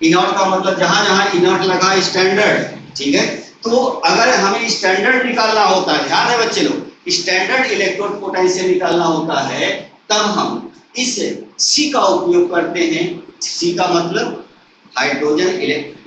E0 का मतलब जहां जहां E0 लगा स्टैंडर्ड, ठीक है। तो अगर हमें स्टैंडर्ड निकालना होता है, ध्यान है बच्चे लोग, स्टैंडर्ड इलेक्ट्रोड पोटेंशियल निकालना होता है, तब हम इस सी का उपयोग करते हैं। सी का मतलब हाइड्रोजन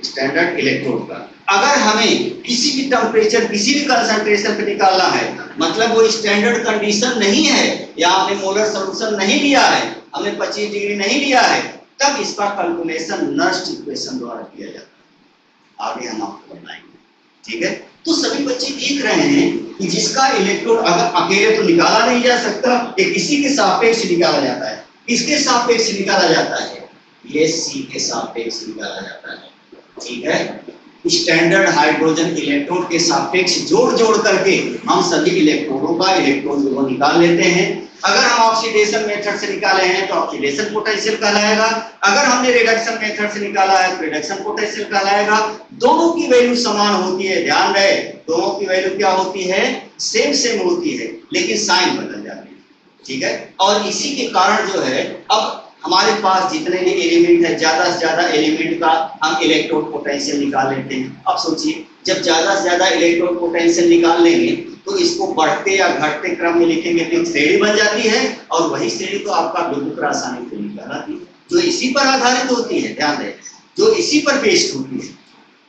स्टैंडर्ड इलेक्ट्रोड का। अगर हमें किसी भी टेम्परेचर किसी भी कंसंट्रेशन पे निकालना है, मतलब वो स्टैंडर्ड कंडीशन नहीं है या हमने मोलर सॉल्यूशन नहीं लिया है, हमने 25 डिग्री नहीं लिया है, तब इसका कैलकुलेशन नस्ट इक्वेशन द्वारा किया जाता है। आगे हम आपको बताएंगे, ठीक है। तो सभी बच्चे देख रहे हैं कि जिसका इलेक्ट्रोड अगर अकेले तो निकाला नहीं जा सकता, ये किसी के सापेक्ष निकाला जाता है। किसके सापेक्ष निकाला जाता है? ये सी के सापेक्ष निकाला जाता है, ठीक है। स्टैंडर्ड हाइड्रोजन इलेक्ट्रोड के सापेक्ष जोड़ जोड़ करके हम सभी इलेक्ट्रोडों का इलेक्ट्रॉन को निकाल लेते हैं। अगर हम ऑक्सीडेशन मेथड से निकाले हैं तो ऑक्सीडेशन पोटेंशियल कहलाएगा, अगर हमने रिडक्शन मेथड से निकाला है तो रिडक्शन पोटेंशियल कहलाएगा। दोनों की वैल्यू समान होती है, ध्यान रहे, दोनों की वैल्यू क्या होती है? सेम सेम होती है, लेकिन साइन बदल जाती है, ठीक है। और इसी के कारण जो है, अब हमारे पास जितने भी एलिमेंट है, ज्यादा से ज्यादा एलिमेंट का हम इलेक्ट्रोड पोटेंशियल निकाल लेते हैं। अब सोचिए, जब ज्यादा से ज्यादा इलेक्ट्रोड पोटेंशियल निकाल लेंगे तो इसको बढ़ते या घटते क्रम में लिखेंगे तो श्रेणी बन जाती है, और वही श्रेणी तो आपका विद्युत रासायनिक श्रेणी कहलाती है, जो इसी पर आधारित होती है, ध्यान रहे, जो इसी पर बेस्ड होती है,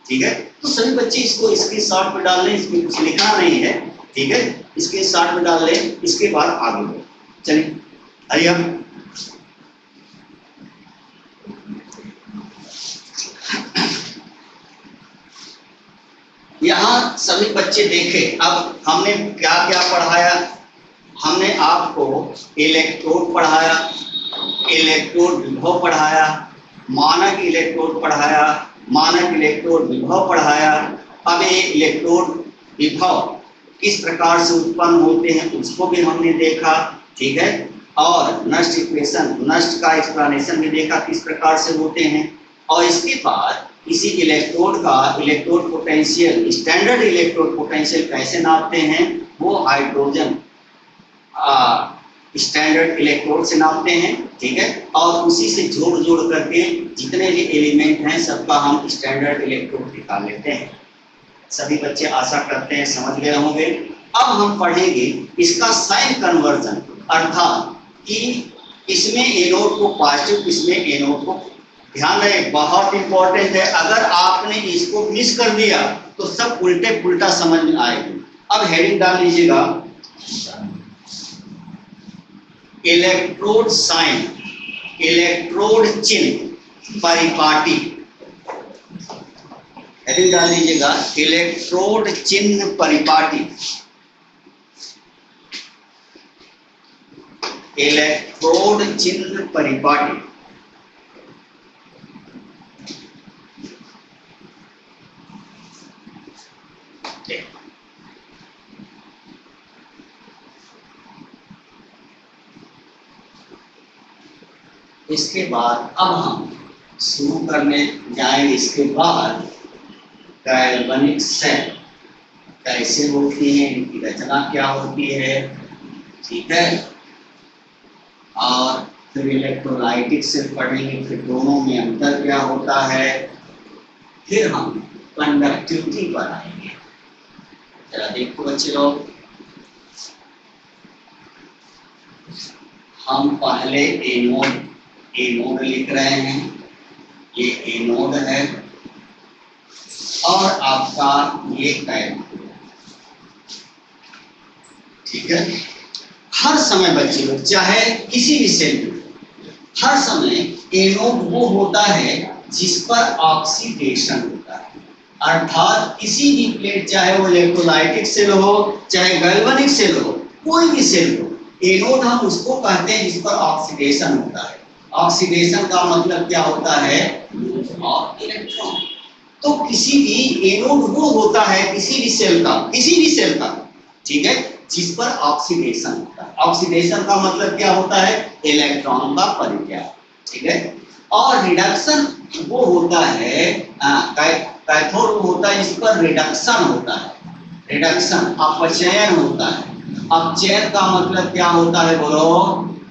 ठीक है। तो सभी बच्चे इसको इसके शॉर्ट में डाल लें, इसमें कुछ लिखना नहीं है, ठीक है, इसके शॉर्ट में डाल लें, इसके बाद आगे बढ़े। चलिए आइए हम यहाँ सभी बच्चे देखें। अब हमने क्या क्या पढ़ाया? हमने आपको इलेक्ट्रोड पढ़ाया, इलेक्ट्रोड विभव पढ़ाया, मानक इलेक्ट्रोड पढ़ाया, मानक इलेक्ट्रोड विभव पढ़ाया। अब ये इलेक्ट्रोड विभव किस प्रकार से उत्पन्न होते हैं उसको भी हमने देखा, ठीक है। और नष्ट इक्वेशन, नष्ट का एक्सप्लेनेशन भी देखा किस प्रकार से होते हैं। और इसके बाद किसी इलेक्ट्रोड का electrode potential, standard electrode potential कैसे नापते हैं, वो हाइड्रोजन स्टैंडर्ड इलेक्ट्रोड से नापते हैं, ठीक है। और उसी से जोड़ जोड़ करके जितने भी एलिमेंट हैं सबका हम स्टैंडर्ड इलेक्ट्रोड निकाल लेते हैं। सभी बच्चे आशा करते हैं समझ गए होंगे। अब हम पढ़ेंगे इसका साइन कन्वर्जन, अर्थात कि इसमें एनोड को पॉजिटिव, इसमें एनोड को, ध्यान रहे बहुत इंपॉर्टेंट है, अगर आपने इसको मिस कर दिया तो सब उल्टे पुल्टा समझ में आएगी। अब हेडिंग डाल लीजिएगा, इलेक्ट्रोड साइन, इलेक्ट्रोड चिन्ह परिपाटी, हेडिंग डाल लीजिएगा इलेक्ट्रोड चिन्ह परिपाटी, इलेक्ट्रोड चिन्ह परिपाटी। इसके बाद अब हम शुरू करने जाएंगे, इसके बाद कार्बनिक सेल कैसे होती है, इनकी रचना क्या होती है, ठीक है। और फिर इलेक्ट्रोलाइटिक सेल पढ़ेंगे, फिर दोनों में अंतर क्या होता है, फिर हम कंडक्टिविटी पर आएंगे। जरा देखो बच्चे लोग, हम पहले एनोड, एनोड लिख रहे हैं, ये एनोड है और आपका ये कैथोड, ठीक है। हर समय बच्चे लोग चाहे किसी भी सेल में, हर समय एनोड वो होता है जिस पर ऑक्सीडेशन होता है, अर्थात किसी भी प्लेट, चाहे वो इलेक्ट्रोलाइटिक सेल हो चाहे गैल्वेनिक सेल हो, कोई भी सेल हो, एनोड हम उसको कहते हैं जिस पर ऑक्सीडेशन होता है। ऑक्सीडेशन का मतलब क्या होता है? Of electron. तो किसी भी एनोड वो होता है किसी भी सेल का, किसी भी सेल का, ठीक है, जिस पर ऑक्सीडेशन होता है। ऑक्सीडेशन का मतलब क्या होता है? इलेक्ट्रॉन का परित्याग, ठीक है। और रिडक्शन वो होता है, कैथोड वो होता है जिस पर रिडक्शन होता है, रिडक्शन अपचयन होता है। अपचयन का मतलब क्या होता है बोलो?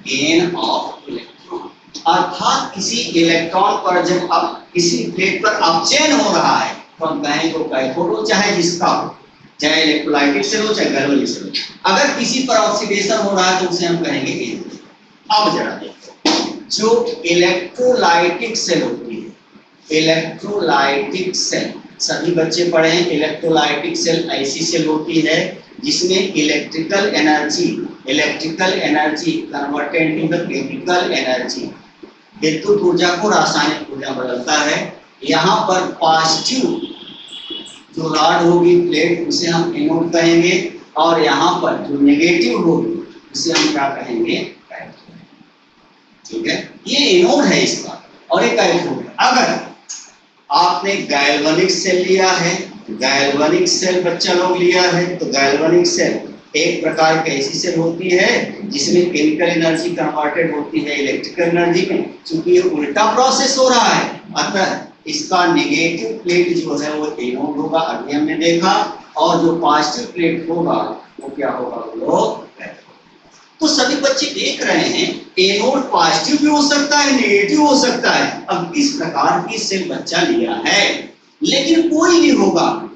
गेन ऑफ इलेक्ट्रॉन, अर्थात किसी इलेक्ट्रॉन पर जब अब किसी प्लेट पर अपचयन हो रहा है तो हम कहेंगे वो कैथोड हो चाहे जिसका हो, चाहे इलेक्ट्रोलाइटिक सेल हो चाहे गैल्वेनिक सेल हो। अगर किसी पर ऑक्सीडेशन हो रहा है तो उसे हम कहेंगे एनोड। अब जरा देखो, जो इलेक्ट्रोलाइटिक सेल होती है, इलेक्ट्रोलाइटिक सेल सभी बच्चे पढ़े हैं। इलेक्ट्रोलाइटिक सेल ऐसी सेल होती है जिसमें electrical energy converted into the chemical energy, विद्युत ऊर्जा को रासायनिक ऊर्जा बदलता है। यहाँ पर पॉजिटिव जो रॉड होगी, प्लेट, उसे हम एनोड कहेंगे, और यहाँ पर जो नेगेटिव होगी उसे हम क्या कहेंगे, कैथोड। ठीक है, ये एनोड है इसका और ये कैथोड है। अगर आपने गैल्वेनिक सेल लिया है, गैल्वेनिक सेल बच्चा लोग लिया है, तो गैल्वेनिक सेल एक प्रकार की ऐसी सेल होती है जिसमें केमिकल एनर्जी कन्वर्टेड होती है इलेक्ट्रिकल एनर्जी में। क्योंकि ये उल्टा प्रोसेस हो रहा है, अतः इसका नेगेटिव प्लेट जो है वो एनोड होगा, अभी हमने देखा, और जो पॉजिटिव प्लेट होगा वो क्या होगा, वो कैथोड। तो सभी बच्चे देख रहे हैं एनोड पॉजिटिव भी हो सकता है, नेगेटिव हो सकता है। अब इस प्रकार की सेल बच्चा लिया है, लेकिन कोई भी होगा,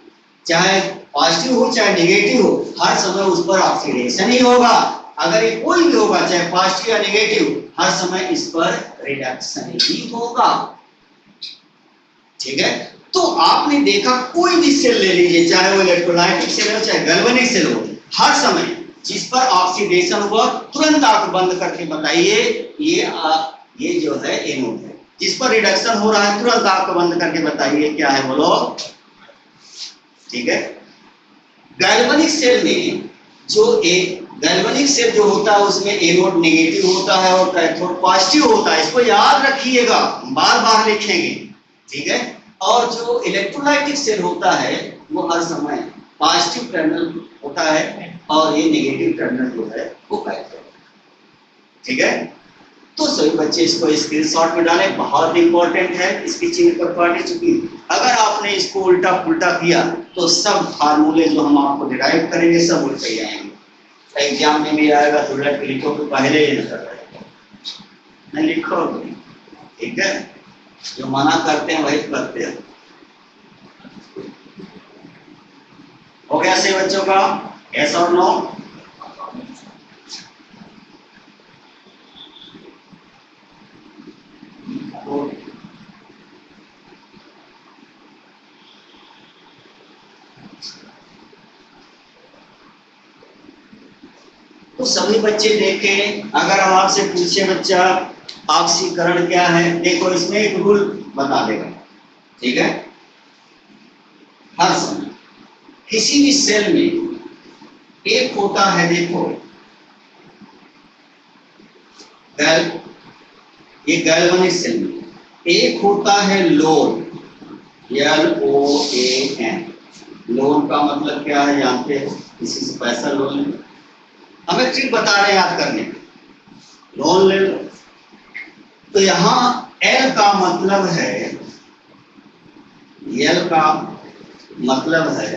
चाहे पॉजिटिव हो चाहे नेगेटिव हो, हर समय उस पर ऑक्सीडेशन ही होगा। अगर ये कोई भी होगा, चाहे पॉजिटिव या नेगेटिव, हर समय इस पर रिडक्शन ही होगा। ठीक है, तो आपने देखा कोई भी सेल ले लीजिए, चाहे वो इलेक्ट्रोलाइटिक सेल हो चाहे गैल्वेनिक सेल हो, हर समय जिस पर ऑक्सीडेशन हुआ तुरंत आंख बंद करके बताइए ये जो है एनोड है। जिस पर रिडक्शन हो रहा है तुरंत आंख बंद करके बताइए क्या है, बोलो। ठीक है, गैल्वेनिक सेल में गैल्वेनिक सेल जो होता है उसमें एनोड नेगेटिव होता है और कैथोड पॉजिटिव होता है। इसको याद रखिएगा, बार बार लिखेंगे। ठीक है, और जो इलेक्ट्रोलाइटिक सेल होता है वो हर समय पॉजिटिव टर्मिनल होता है और ये नेगेटिव टर्मिनल जो है वो कैथोड। ठीक है, तो सभी बच्चे इसको स्क्रीनशॉट में डालें, बहुत इंपॉर्टेंट है इसकी चिन्ह पर पढ़ने। चुकी अगर आपने इसको उल्टा पुल्टा किया तो सब फार्मूले जो हम आपको डिराइव करेंगे सब उल्टे ही आएंगे। एग्जाम में भी आएगा तो उलट के लिखो तो पहले ही नजर आएगा, नहीं लिखोगे। ठीक है, जो मना करते हैं वही करते हैं। हो गया सही बच्चों का, यस और नो? तो सभी बच्चे देखें, अगर हम आपसे पूछे बच्चा ऑक्सीकरण क्या है, देखो इसमें एक रूल बता देगा। ठीक है, हर समय किसी भी सेल में एक होता है, देखो ये गैल्वेनिक सेल में एक होता है लोन, LOAN। लोन का मतलब क्या है जानते हो? किसी से पैसा लोन ले, हमें ट्रिक बता रहे हैं याद करने, लोन ले लो। तो यहाँ L का मतलब है, L का मतलब है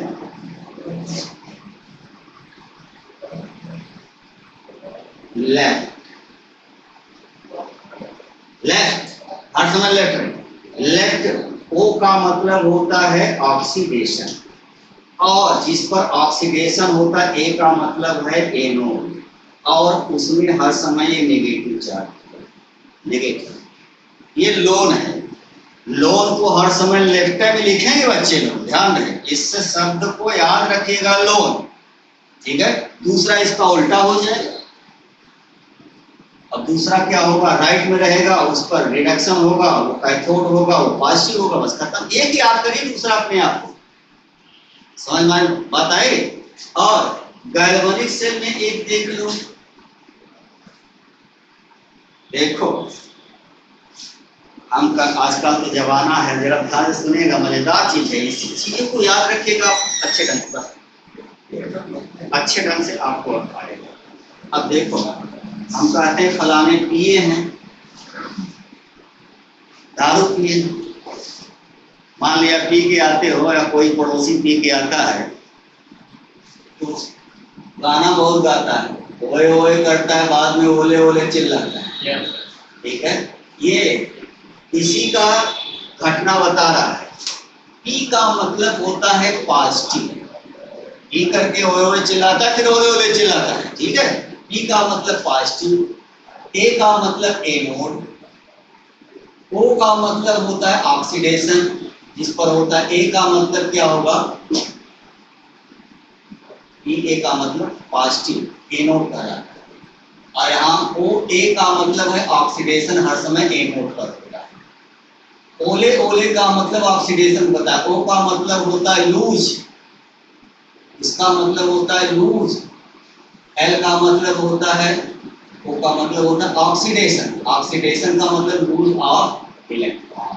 लेफ्ट, हर समय लेफ्ट। O का मतलब होता है ऑक्सीडेशन, और जिस पर ऑक्सीडेशन होता है A का मतलब है एनोड, और उसमें हर समय ये नेगेटिव चार्ज, नेगेटिव। ये लोन है, लोन को हर समय लेफ्ट में लिखेंगे बच्चे लोग, ध्यान रखें, इससे शब्द को याद रखिएगा, लोन। ठीक है, दूसरा इसका उल्टा हो जाएगा। अब दूसरा क्या होगा, राइट में रहेगा, उस पर रिडक्शन होगा, वो कैथोड होगा, वो पॉजिटिव होगा, बस खत्म। एक याद करिए, दूसरा अपने आप को समझ में बात आई। और गैल्वेनिक सेल में एक देख लो, देखो हम आजकल तो जमाना है, जरा ध्यान से सुनेगा, मजेदार चीज है, इसी चीजों को याद रखिएगा अच्छे ढंग से आपको आएगा। अब देखो हम कहते हैं फलाने पिए हैं, दारू पिए, मान लिया पी के आते हो या कोई पड़ोसी पी के आता है तो गाना बहुत गाता है, ओए ओए करता है, बाद में ओले ओले चिल्लाता है। ठीक है, ये इसी का घटना बता रहा है। पी का मतलब होता है पॉजिटिव, पी करके ओए ओए चिल्लाता है, फिर ओले ओले चिल्लाता है। ठीक है, पी का मतलब पॉजिटिव, ए का मतलब एनोड, O का मतलब होता है ऑक्सीडेशन जिस पर होता है। A का मतलब क्या होगा? A का मतलब पॉजिटिव, एनोड का है। और यहाँ OA का मतलब है ऑक्सीडेशन, हर समय एनोड पर होता है। ओले ओले का मतलब ऑक्सीडेशन पता है। O का मतलब होता है लूज, इसका मतलब होता है लूज। L का मतलब होता है, O का मतलब होता है ऑक्सीडेशन, ऑक्सीडेशन का मतलब लूज ऑफ इलेक्ट्रॉन।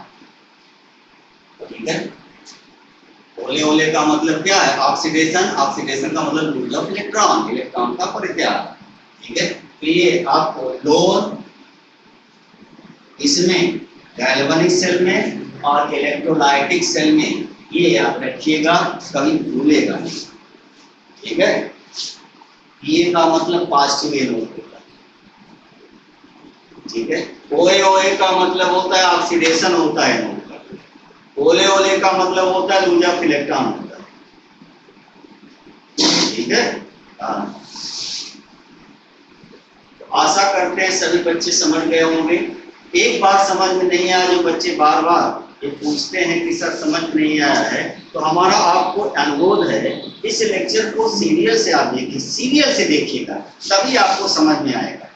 ठीक है, ओले ओले का मतलब क्या है? ऑक्सीडेशन, ऑक्सीडेशन का मतलब लूज ऑफ इलेक्ट्रॉन, इलेक्ट्रॉन का परित्याग। ठीक है, तो ये आपको लोन इसमें गैल्वेनिक सेल में और इलेक्ट्रोलाइटिक सेल में, ये याद रखिएगा, कभी भूलेगा नहीं। ठीक है, ये का मतलब पॉजिटिव एनोड होता है। ठीक है, ओए ओए का मतलब होता है ऑक्सीडेशन होता है एनोड का। ओले ओले का मतलब होता है लूज ऑफ इलेक्ट्रॉन होता है। ठीक है, हाँ, आशा करते हैं सभी बच्चे समझ गए होंगे। एक बात समझ में नहीं आया, जो बच्चे बार बार ये पूछते हैं कि सर समझ नहीं आया है, तो हमारा आपको अनुरोध है इस लेक्चर को सीरियल से आप देखिए, सीरियल से देखिएगा, तभी आपको समझ में आएगा।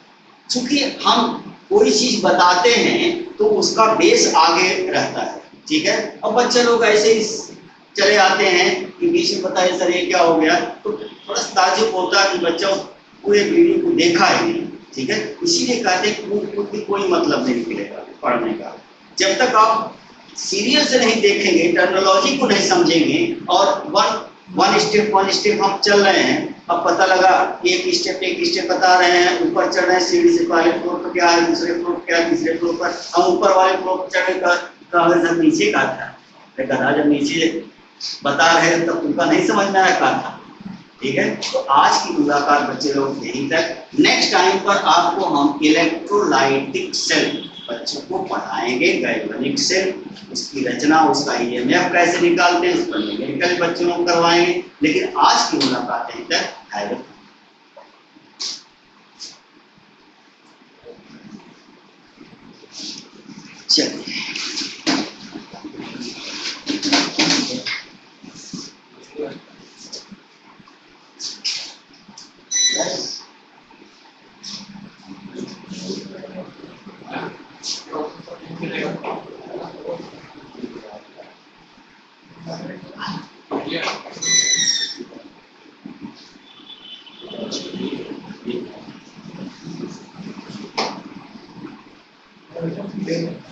क्योंकि हम कोई चीज बताते हैं तो उसका बेस आगे रहता है। ठीक है, अब बच्चे लोग ऐसे ही चले आते हैं कि बीच में बताइए सर ये क्या हो गया, तो थोड़ा ताज्जुब होता है कि बच्चा पूरे वीडियो को देखा है नहीं। ठीक है, इसीलिए कहते हैं कि कोई मतलब नहीं निकलेगा पढ़ने का जब तक आप सीरियल से नहीं देखेंगे, टर्मिनोलॉजी को नहीं समझेंगे। और वन स्टेप हम चल रहे हैं, अब पता लगा एक स्टेप बता रहे हैं, ऊपर चढ़ रहे हैं सीढ़ी से, पहले फ्लोर पर क्या है, दूसरे फ्लोर पर क्या है, तीसरे फ्लोर पर, हम ऊपर वाले फ्लोर पर चढ़े का नीचे का था, जब नीचे बता रहे हैं तब तुमका नहीं समझ में आया कहा था। ठीक है, तो आज की मुलाकात बच्चे लोग यहीं तक। नेक्स्ट टाइम पर आपको हम इलेक्ट्रोलाइटिक सेल बच्चों को पढ़ाएंगे, गैल्वेनिक सेल, उसकी रचना, उसका ईएमएफ कैसे निकालते हैं, उस पर न्यूमेरिकल बच्चों को करवाएंगे। लेकिन आज की मुलाकात यहीं तक है। चलिए, Yeah.